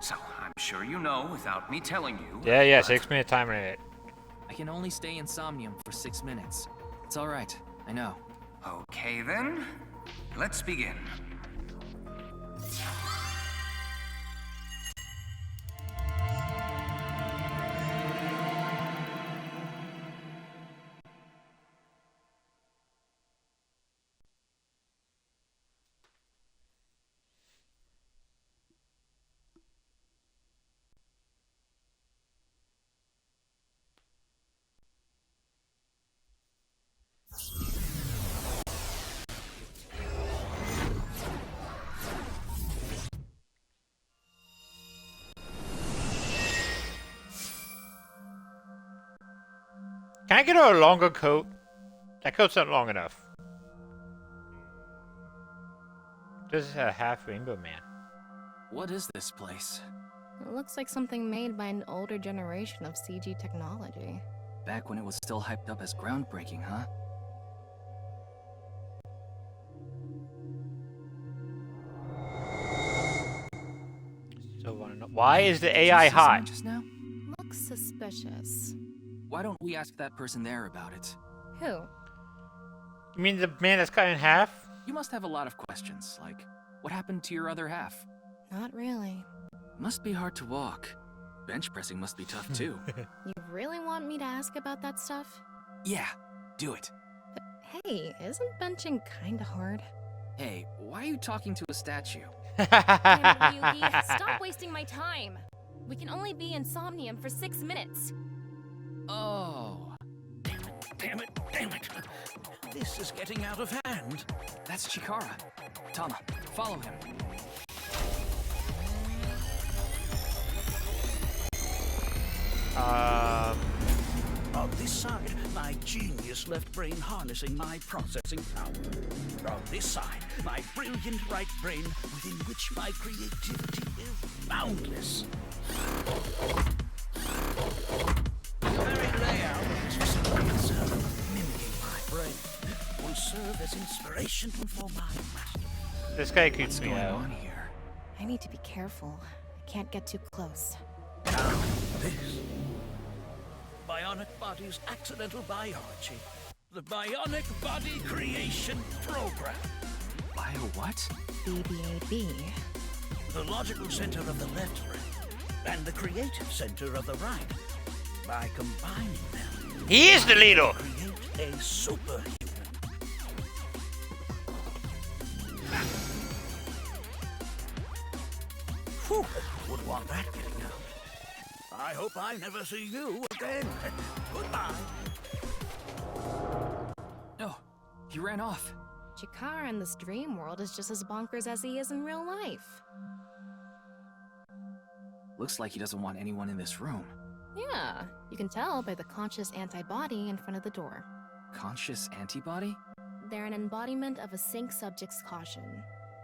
So, I'm sure you know without me telling you. Yeah, but 6-minute time limit. I can only stay in Somnium for 6 minutes. It's alright, I know. Okay then, let's begin. Can I get a longer coat? That coat's not long enough. This is a half rainbow man. What is this place? It looks like something made by an older generation of CG technology. Back when it was still hyped up as groundbreaking, huh? So wanna know why is the AI hot? Just now? Looks suspicious. Why don't we ask that person there about it? Who? You mean the man that's cut in half? You must have a lot of questions, like, what happened to your other half? Not really. Must be hard to walk. Bench pressing must be tough too. You really want me to ask about that stuff? Yeah, do it. But hey, isn't benching kinda hard? Hey, why are you talking to a statue? Damn it, Ryuki, stop wasting my time. We can only be in Somnium for 6 minutes. Oh. Damn it, damn it. This is getting out of hand. That's Chikara. Tama, follow him. On this side, my genius left brain harnessing my processing power. On this side, my brilliant right brain within which my creativity is boundless. The very layout of this facility, mimicking my brain, will serve as inspiration for my master. This guy keeps me going out. on here? I need to be careful. I can't get too close. Now, this. By bionic body's accidental biology. The Bionic Body Creation Program. Bio what? BBAB. The logical center of the left brain and the creative center of the right. By combining them, He is the leader! create a superhuman. Whew, would want that getting out. I hope I never see you again. Goodbye. No, he ran off. Chikara in this dream world is just as bonkers as he is in real life. Looks like he doesn't want anyone in this room. Yeah, you can tell by the conscious antibody in front of the door. Conscious antibody? They're an embodiment of a sync subject's caution.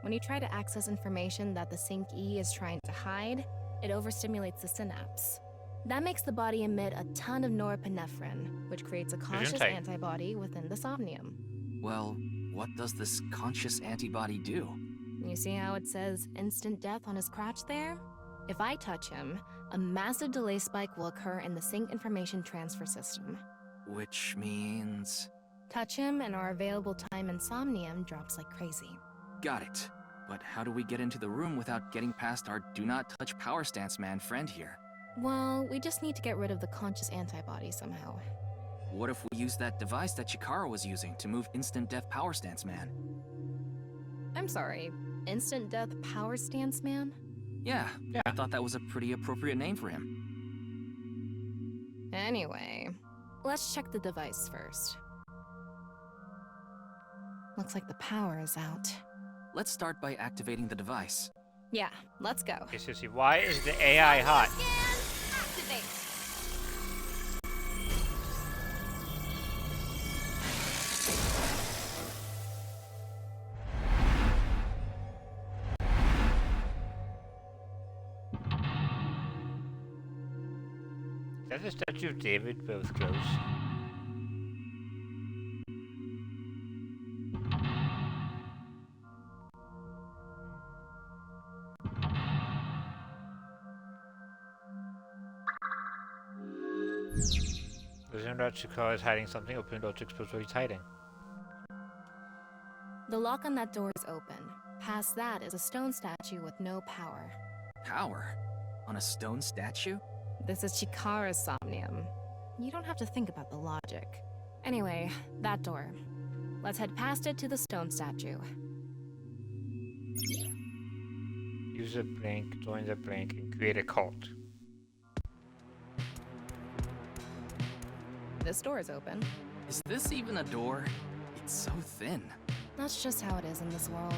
When you try to access information that the sync E is trying to hide, it overstimulates the synapse. That makes the body emit a ton of norepinephrine, which creates a conscious antibody within the Somnium. Well, what does this conscious antibody do? You see how it says instant death on his crotch there? If I touch him, a massive delay spike will occur in the sync information transfer system. Which means... Touch him and our available time in Somnium drops like crazy. Got it. But how do we get into the room without getting past our do not touch power stance man friend here? Well, we just need to get rid of the conscious antibody somehow. What if we use that device that Chikara was using to move instant death power stance man? I'm sorry, instant death power stance man? Yeah, I thought that was a pretty appropriate name for him. Anyway, let's check the device first. Looks like the power is out. Let's start by activating the device. Yeah, let's go. Okay, Sissy, why is the AI hot? Activate. Is that the statue of David, both close? Presume that Chikara is hiding something. Open the door to expose what he's hiding. The lock on that door is open. Past that is a stone statue with no power. Power? On a stone statue? This is Chikara's Somnium. You don't have to think about the logic. Anyway, that door. Let's head past it to the stone statue. Use a blink, join the blink, and create a cult. This door is open. Is this even a door? It's so thin. That's just how it is in this world.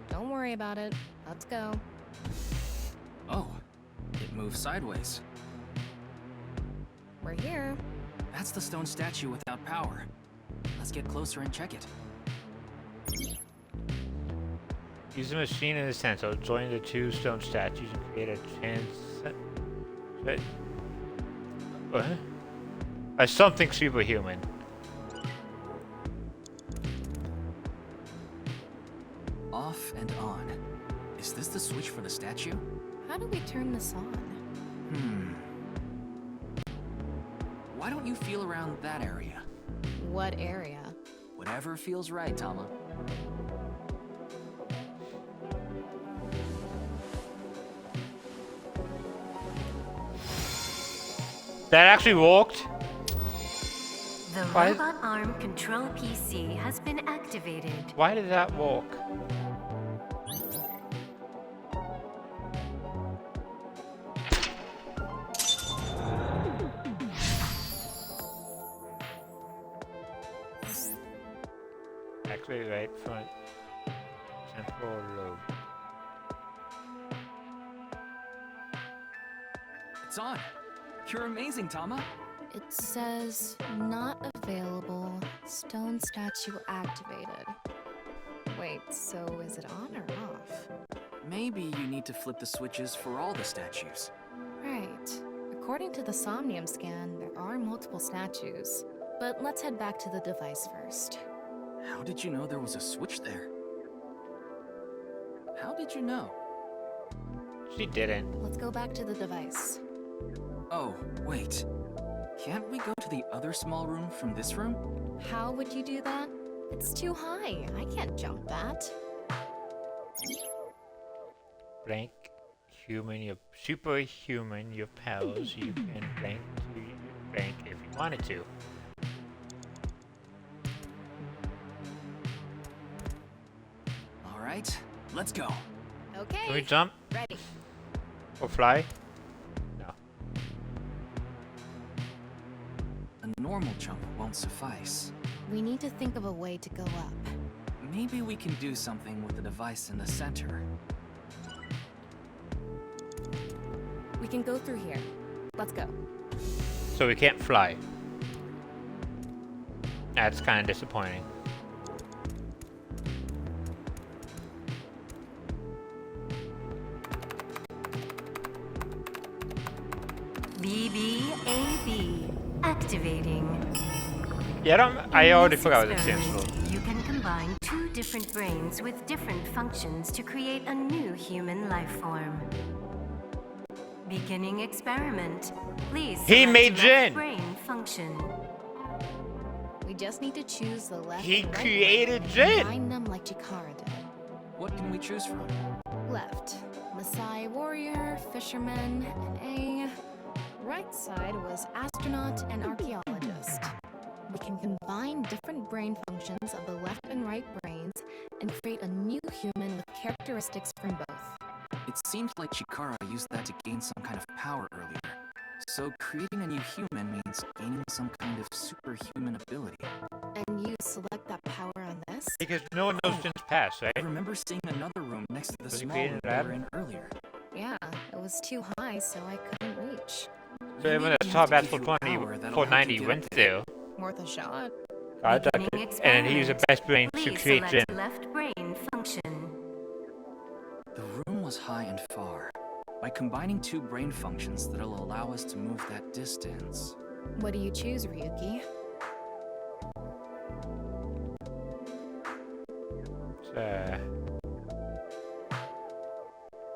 Don't worry about it. Let's go. Oh, it moves sideways. We're here. That's the stone statue without power. Let's get closer and check it. Use the machine in the center. Join the two stone statues and create a What? A something superhuman. Off and on. Is this the switch for the statue? How do we turn this on? Why don't you feel around that area? What area? Whatever feels right, Tama. That actually worked? The Why- robot arm control PC has been activated. Why did that work? Activate right front temporal lobe. It's on. You're amazing, Tama. It says not available. Stone statue activated. Wait, so is it on or off? Maybe you need to flip the switches for all the statues. Right. According to the Somnium scan, there are multiple statues. But let's head back to the device first. How did you know there was a switch there? How did you know? She didn't. Let's go back to the device. Oh, wait. Can't we go to the other small room from this room? How would you do that? It's too high. I can't jump that. Blank human, your superhuman, your pals. You can blank to blank if you wanted to. All right, let's go. Okay. Can we jump? Ready. Or fly? No. A normal jump won't suffice. We need to think of a way to go up. Maybe we can do something with the device in the center. We can go through here. Let's go. So we can't fly. That's kind of disappointing. BBAB activating. Yeah, I already forgot what it stands Experiment, for. You can combine two different brains with different functions to create a new human life form. Beginning experiment. Please He select made left Jin. brain function. We just need to choose the left He and right created brain Jin. and combine them like Chikara did. What can we choose from? Left, Maasai warrior, fisherman, and A. Right side was astronaut and archaeologist. We can combine different brain functions of the left and right brains and create a new human with characteristics from both. It seems like Chikara used that to gain some kind of power earlier. So creating a new human means gaining some kind of superhuman ability. And you select that power on this? Because no one knows Jin's past, right? I remember seeing another room next to the Was he small created room in we lab? were in earlier. Yeah, it was too high, so I couldn't reach. So even the top bats for 490 went through. Worth a shot. I ducked it, and he used the best brain to Please create Jin. select left brain function. The room was high and far. By combining two brain functions that'll allow us to move that distance. What do you choose, Ryuki?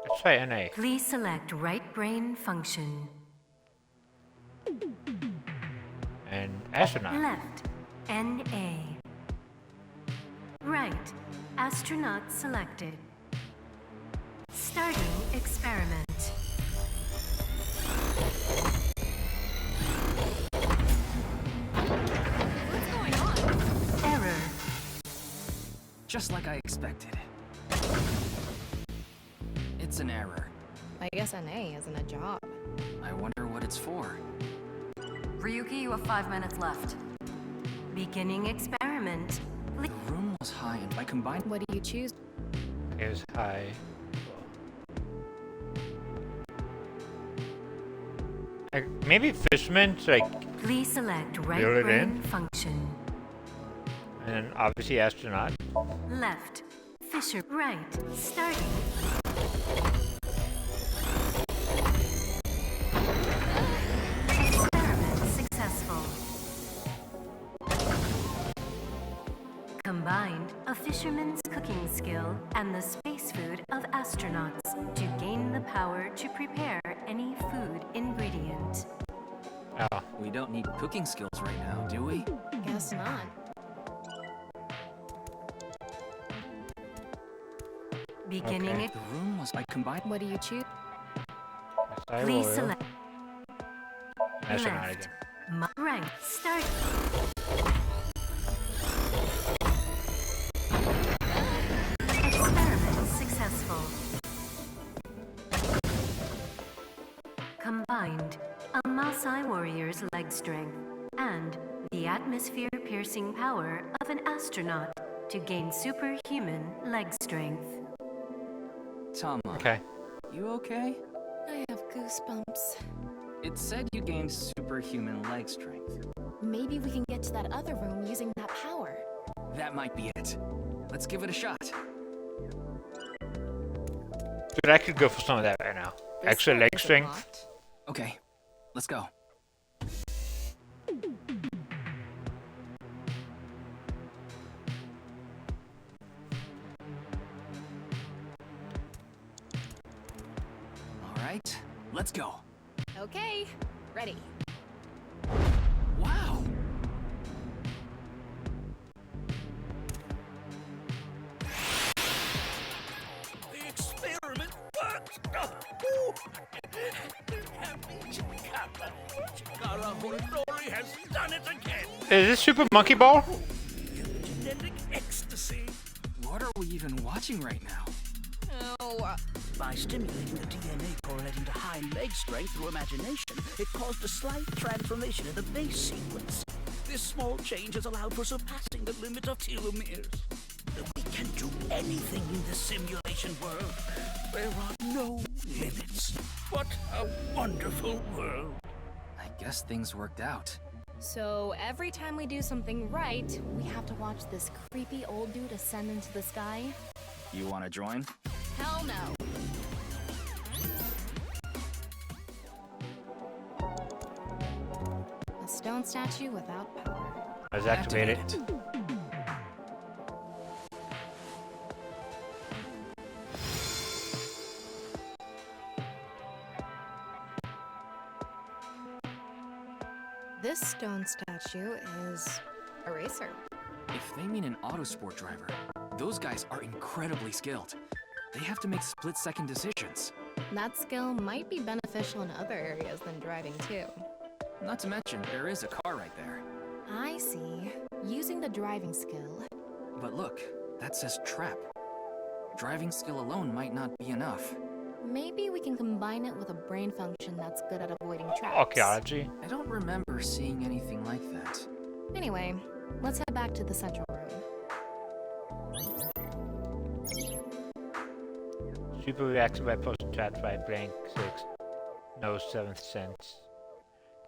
Let's try NA. Please select right brain function. And astronaut. Left, NA. Right, astronaut selected. Starting experiment. What's going on? Error. Just like I expected. It's an error. I guess NA isn't a job. I wonder what it's for. Ryuki, you have 5 minutes left. Beginning experiment. The room was high, and by combining... What do you choose? It was high. Maybe Fishman's like Please select right build it brain in, function. and then obviously astronaut. Left, Fisher. Right, starting. Experiment successful. Combined a fisherman's cooking skill and the space food of astronauts to gain the power to prepare any food ingredient. Oh. We don't need cooking skills right now, do we? Guess not. Beginning Okay. The room was by combining... What do you choose? Maasai Please warrior. select Astronaut left, again. right, start. Experiment successful. Combined, a Maasai warrior's leg strength and the atmosphere-piercing power of an astronaut to gain superhuman leg strength. Tama. Okay. You okay? I have goosebumps. It said you gained superhuman leg strength. Maybe we can get to that other room using that power. That might be it. Let's give it a shot. Dude, I could go for some of that right now. Extra leg strength. Okay, let's go. All right, let's go. Okay, ready. glory has done it again. Is this Super Monkey Ball? Genetic ecstasy. What are we even watching right now? By stimulating the DNA correlating to high leg strength through imagination, it caused a slight transformation in the base sequence. This small change has allowed for surpassing the limit of telomeres. We can do anything in this simulation world. There are no limits. What a wonderful world. I guess things worked out. So every time we do something right, we have to watch this creepy old dude ascend into the sky? You want to join? Hell no. A stone statue without power. Let's activate it. This stone statue is a racer. If they mean an autosport driver, those guys are incredibly skilled. They have to make split-second decisions. That skill might be beneficial in other areas than driving too. Not to mention, there is a car right there. I see. Using the driving skill. But look, that says trap. Driving skill alone might not be enough. Maybe we can combine it with a brain function that's good at avoiding traps. Archaeology. I don't remember seeing anything like that. Anyway, let's head back to the central room. Super reacts by post trapped by blank 6. No 7th sense.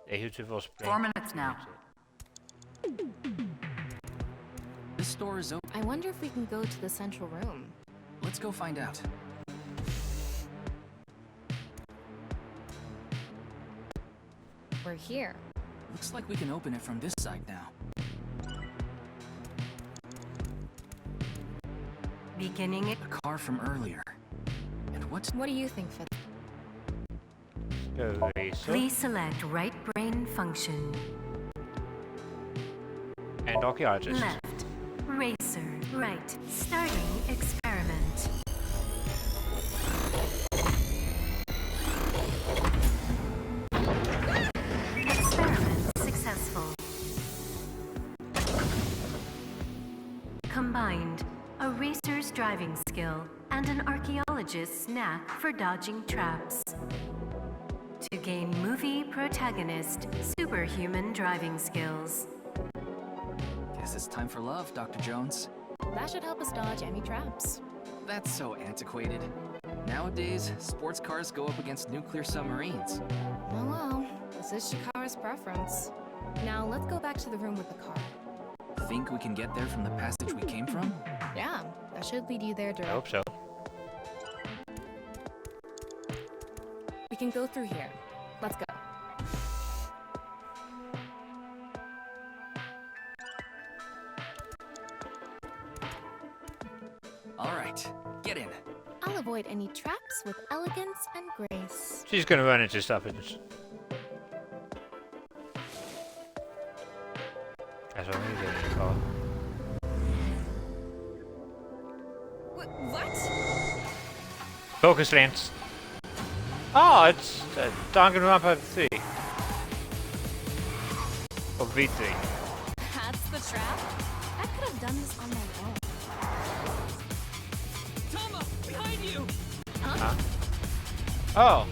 A beautiful spring. 4 minutes now. This store is open. I wonder if we can go to the central room. Let's go find out. We're here. Looks like we can open it from this side now. Beginning it. The car from earlier. And What do you think, Fitz? Please select right brain function. And archaeologist. Left. Racer. Right. Starting experiment. Experiment successful. Combined, a racer's driving skill and an archaeologist's knack for dodging traps. To gain movie protagonist superhuman driving skills. Guess it's time for love, Dr. Jones. That should help us dodge any traps. That's so antiquated. Nowadays, sports cars go up against nuclear submarines. Oh well, this is Shikara's preference. Now let's go back to the room with the car. Think we can get there from the passage we came from? Yeah, that should lead you there directly. I hope so. We can go through here. Let's go. All right, get in. I'll avoid any traps with elegance and grace. She's gonna run into stuff and just... That's what I'm getting in car. What? Focus lens. Oh, it's Danganronpa 3. Or V3. That's the trap? I could have done this on my own. Tama, behind you! Huh? Oh.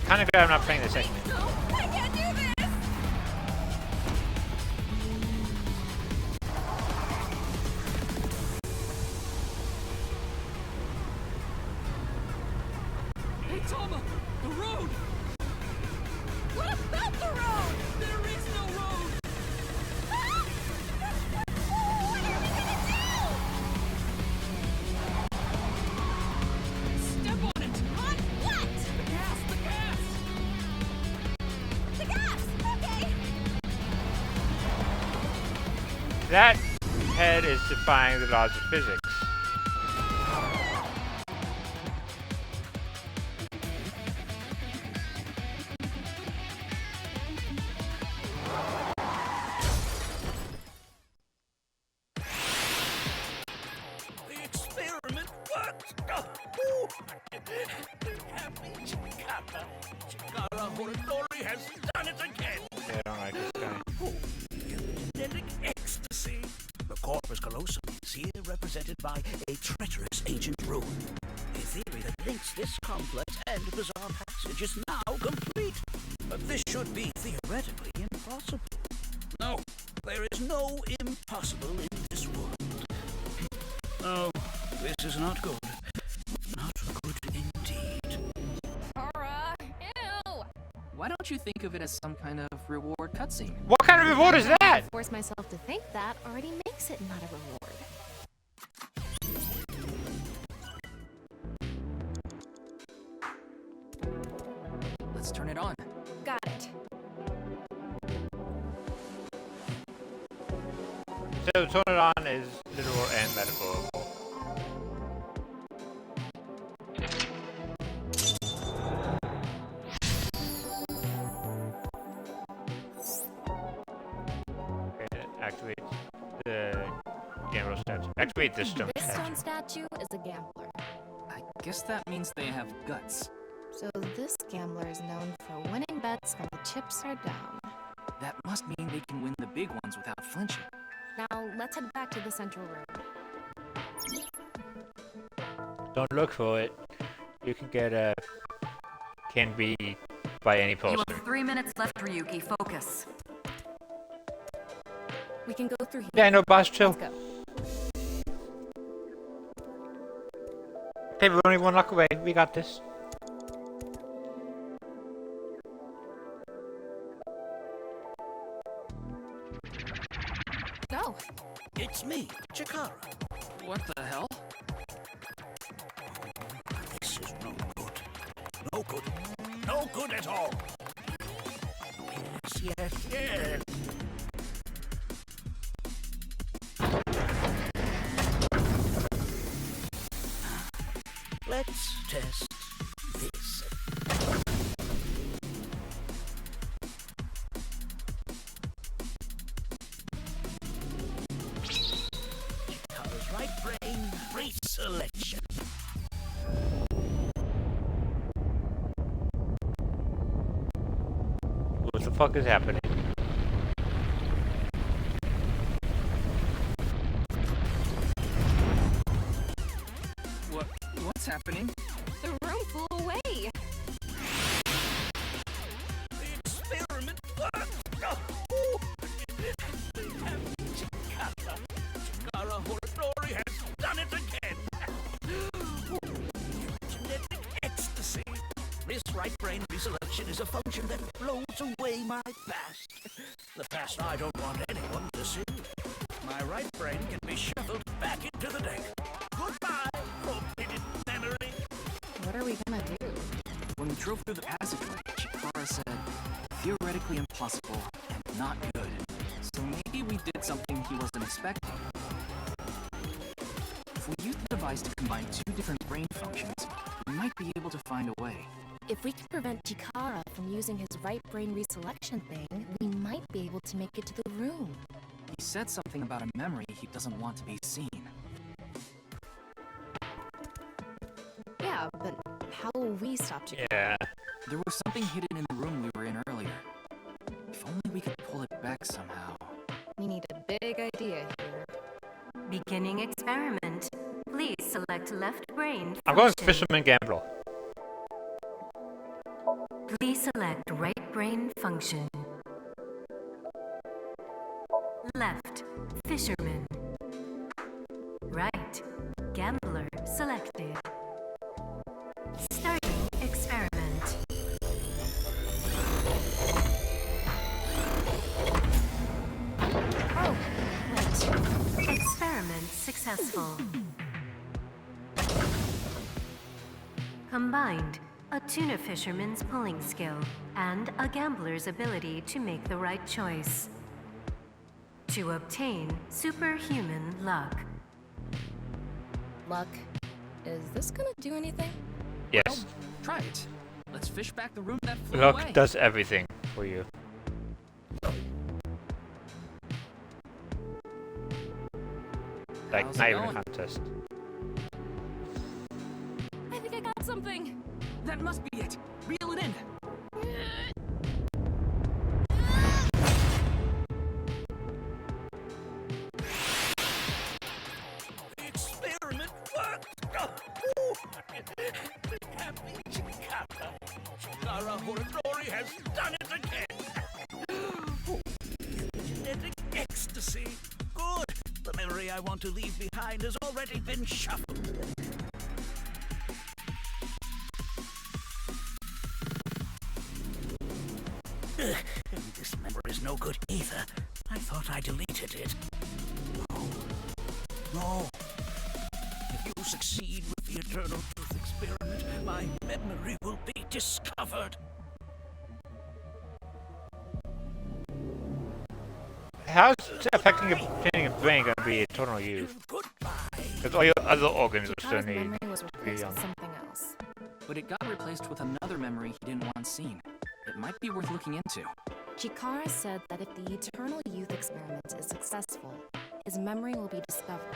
Kinda glad I'm not playing this segment. I can't do this! Hey, Tama! The road! What about the road? There is no road! Ah! What are we gonna do? Step on it! On what? The gas! The gas! The gas! Okay. That head is defying the laws of physics. The represented by a treacherous ancient ruin. A theory that links this complex and bizarre passage is now complete. But this should be theoretically impossible. No, there is no impossible in this world. Oh, this is not good. Not good indeed. Kara, ew! Why don't you think of it as some kind of reward cutscene? What kind of reward is that? Force myself to think that already makes it not a reward. Let's turn it on. Got it. So turn it on is literal and metaphorical. Okay, activate the gambler statue. Activate this stone This statue. stone statue is a gambler. I guess that means they have guts. So this gambler is known for winning bets when the chips are down. That must mean they can win the big ones without flinching. Now let's head back to the central room. Don't look for it. You can get a can be by any You poster. have 3 minutes left, Ryuki. Focus. We can go through here. Yeah, no, boss, chill. Let's go. Okay, we're only one lock away. We got this. Go. It's me, Chikara. What the hell? This is no good. No good. No good at all. Yes. Let's test this. Chikara's right brain reselection. What the fuck is happening? What's happening? The room flew away. The experiment worked. Chikara Horodori has done it again. Genetic ecstasy. This right brain reselection is a function that blows away my past. The past I don't want anyone to see. My right brain can be shuffled back into the deck. Goodbye, forbidden memory. What are we gonna do? When we drove through the passageway, Chikara said, theoretically impossible and not good. So maybe we did something he wasn't expecting. If we use the device to combine two different brain functions, we might be able to find a way. If we can prevent Chikara from using his right brain reselection thing, we might be able to make it to the room. He said something about a memory he doesn't want to be seen. Yeah, but how will we stop Chikara? Yeah. There was something hidden in the room we were in earlier. If only we could pull it back somehow. We need a big idea here. Beginning experiment. Please select left brain. I'm going function. Fisherman Gambler. Please select right brain function. Left, fisherman. Right, gambler selected. Starting experiment. Oh, right. Experiment successful. Combined, a tuna fisherman's pulling skill and a gambler's ability to make the right choice. To obtain superhuman luck. Luck. Is this gonna do anything? Yes. Try it. Let's fish back the room that flew Luck away. does everything for you. Like, How's not it even a going? contest. I think I got something. That must be it. Reel it in. The has done it again! Oh, genetic ecstasy. Good. The memory I want to leave behind has already been shuffled. This memory's no good either. I thought I deleted it. No. If you succeed with the Eternal Youth experiment, my memory will be discovered. How's affecting your brain going to be eternal youth? Because all your other organs will still need memory was to be replaced young. with something else. But it got replaced with another memory he didn't want seen. It might be worth looking into. Chikara said that if the Eternal Youth experiment is successful, his memory will be discovered.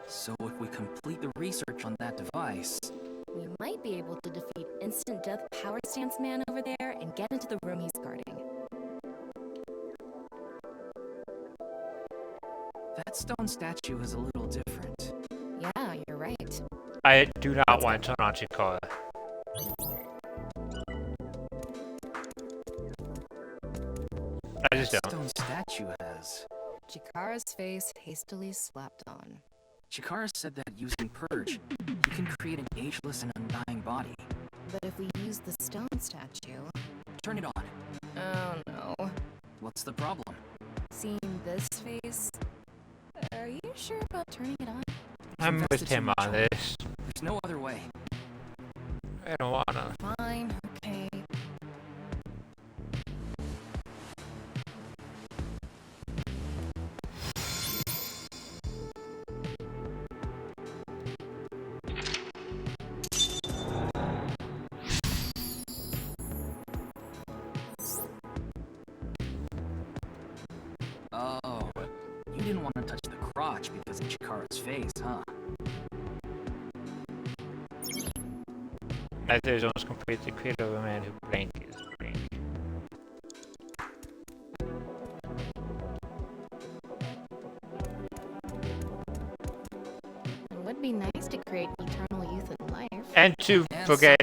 So if we complete the research on that device... We might be able to defeat Instant Death Power Stance Man over there and get into the room he's guarding. That stone statue is a little different. Yeah, you're right. I do not want to turn on Chikara. I just That don't. stone statue has... Chikara's face hastily slapped on. Chikara said that using Purge, you can create an ageless and undying body. But if we use the stone statue... Turn it on. Oh no. What's the problem? Seeing this face... Are you sure about turning it on? I'm with him on this. There's no other way. I don't wanna. Fine, okay. Oh, you didn't want to touch the crotch because of Chikara's face, huh? That is almost completely clear of a man who blink is blink. It would be nice to create eternal youth and life. And to forget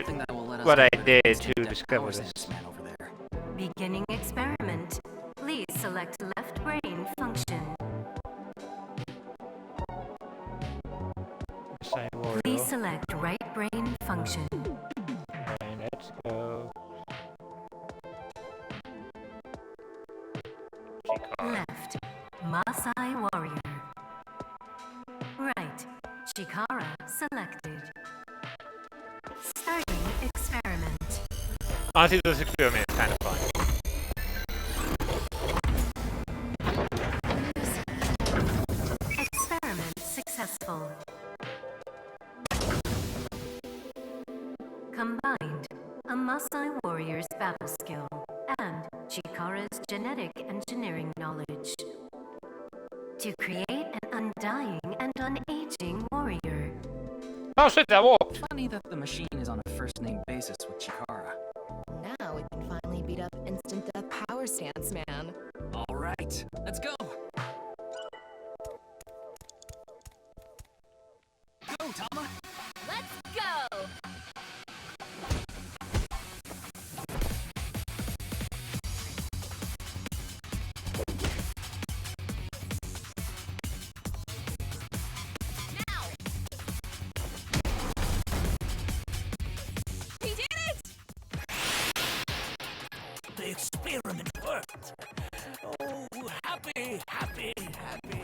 what I did to discover this. Beginning experiment. Please select left brain function. Please select right brain function. And let's go. Left, Maasai warrior. Right, Chikara selected. Starting experiment. Honestly, this experiment is kind of fun. Experiment successful. Combined, a Maasai warrior's battle skill and Chikara's genetic engineering knowledge to create an undying and unaging warrior. Oh shit, that worked! Funny that the machine is on a first-name basis with Chikara. Now we can finally beat up Instant Death Power Stance Man. All right, let's go. Go, Tama. Let's go! He did it! The experiment worked. Oh, happy, happy, happy.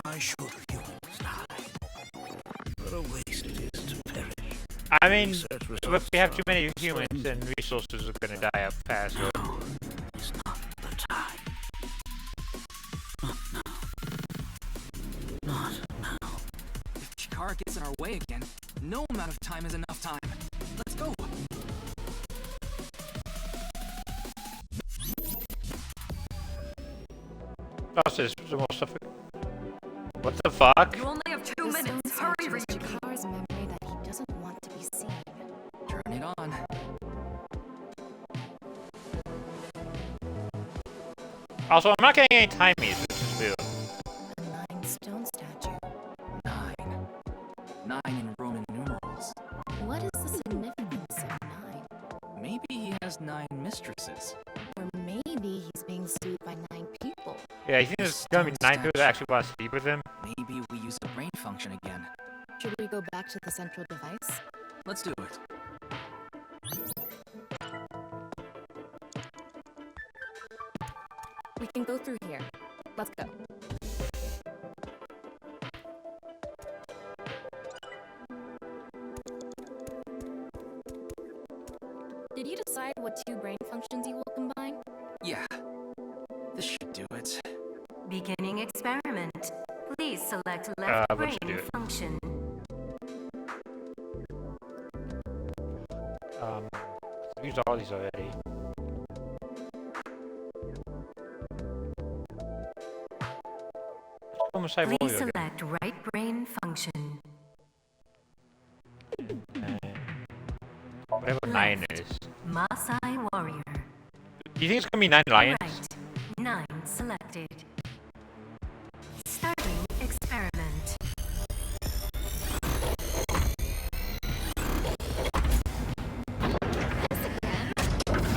Why should humans die? What a waste it is to perish. I mean, if we have too many humans, then resources are gonna die up fast. No, it's not the time. Not now. Not now. If Chikara gets in our way again, no amount of time is enough time. Let's go. Oh, so there's some more stuff. What the fuck? You only have 2 The minutes. stone Hurry, statue is Ryuki. Chikara's memory that he doesn't want to be seen. Turn it on. Also, I'm not getting any time meters, which is weird. A 9 stone statue. 9. 9 in Roman numerals. What is the significance of 9? Maybe he has 9 mistresses. Or maybe he's being sued by 9 people. Yeah, you think there's gonna be 9 people that actually want to sleep with him? Maybe we use the brain function again. Should we go back to the central device? Let's do it. We can go through here. Let's go. Did you decide what 2 brain functions you will combine? Yeah. This should do it. Beginning experiment. Please select left what should do brain it? function. I've used all these already. Please select right brain function. Whatever 9 is. Maasai warrior. Do you think it's gonna be 9 lions? Right. 9 selected. Starting experiment.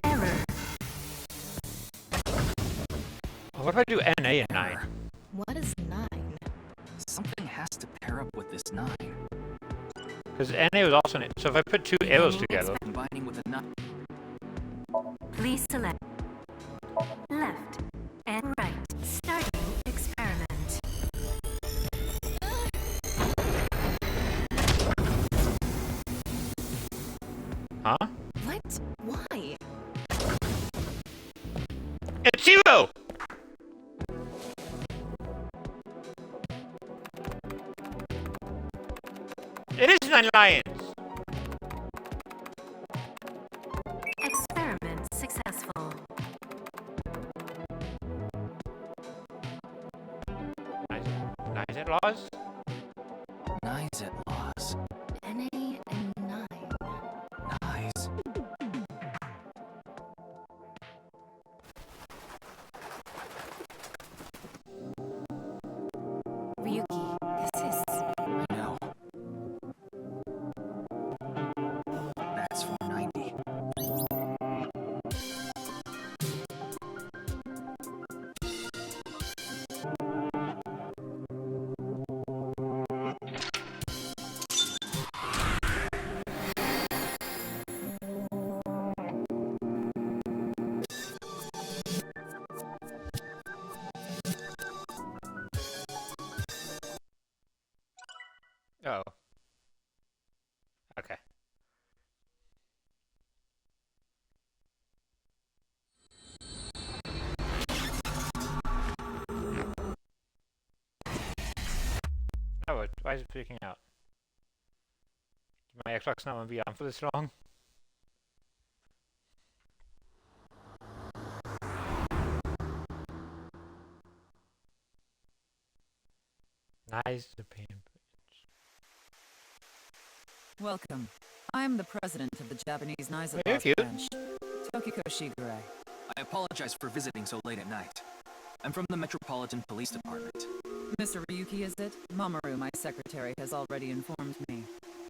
Error. Oh, what if I do NA and 9? What is 9? Something has to pair up with this 9. Because NA was also in it. So if I put 2 arrows together. Combining with a 9. Please select left and right. Starting experiment. Huh? What? Why? It's 0! It is 9 lions! Experiment successful. Nice at laws? Nice at laws. NA and 9. Nice. Ryuki, this is... I know. That's 490. Oh. Okay. Oh, why is it freaking out? My Xbox not gonna be on for this long? Nice to be in. Welcome. I'm the president of the Japanese Knights Hey, you're cute. branch, Tokiko Shigure. I apologize for visiting so late at night. I'm from the Metropolitan Police Department. Mr. Ryuki, is it? Mamoru, my secretary, has already informed me.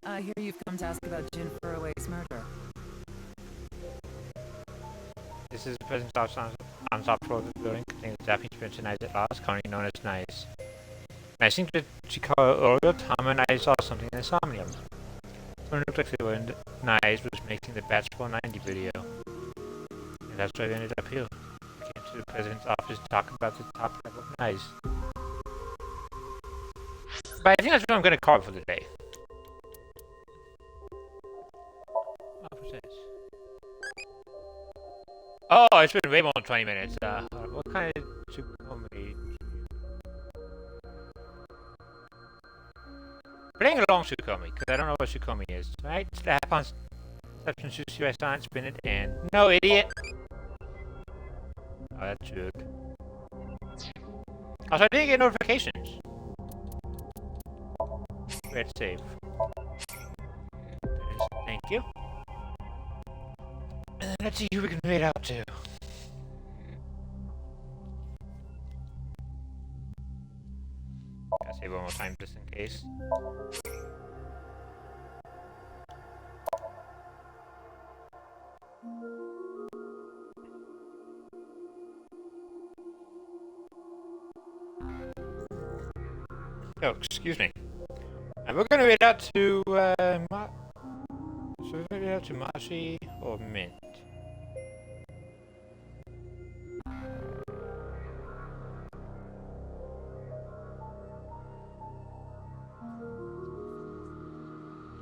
I hear you've come to ask about Jin Furue's murder. This is the present on top floor of the building containing the Japanese Prince and Knights at Last, commonly known as Knights. And I think that Chikara earlier, Tom and I saw something in the Somnium. Someone looked like they were in Knives was making the Bats 490 video. And that's why we ended up here. We came to the president's office to talk about the top level of Knives. But I think that's what I'm going to call it for the day. What's this? Oh, it's been way more than 20 minutes. What kind of Tsukumomi? Playing along Tsukumomi, because I don't know what Tsukumomi is. Right? Slap on Reception Sushi Restaurant, spin it, and... No, idiot! Oh, that's good. Also, I didn't get notifications. Red save. Thank you. Let's see who we can fade out to. Gotta save one more time just in case. Oh, excuse me. And we're gonna read out to so we're gonna read out to Mashi or Mint.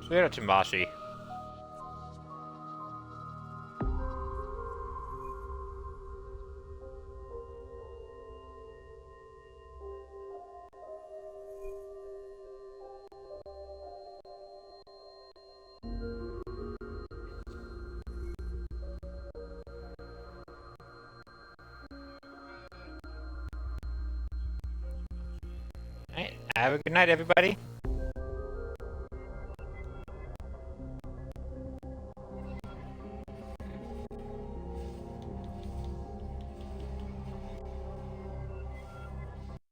So read out to Mashi. Alright, have a good night, everybody.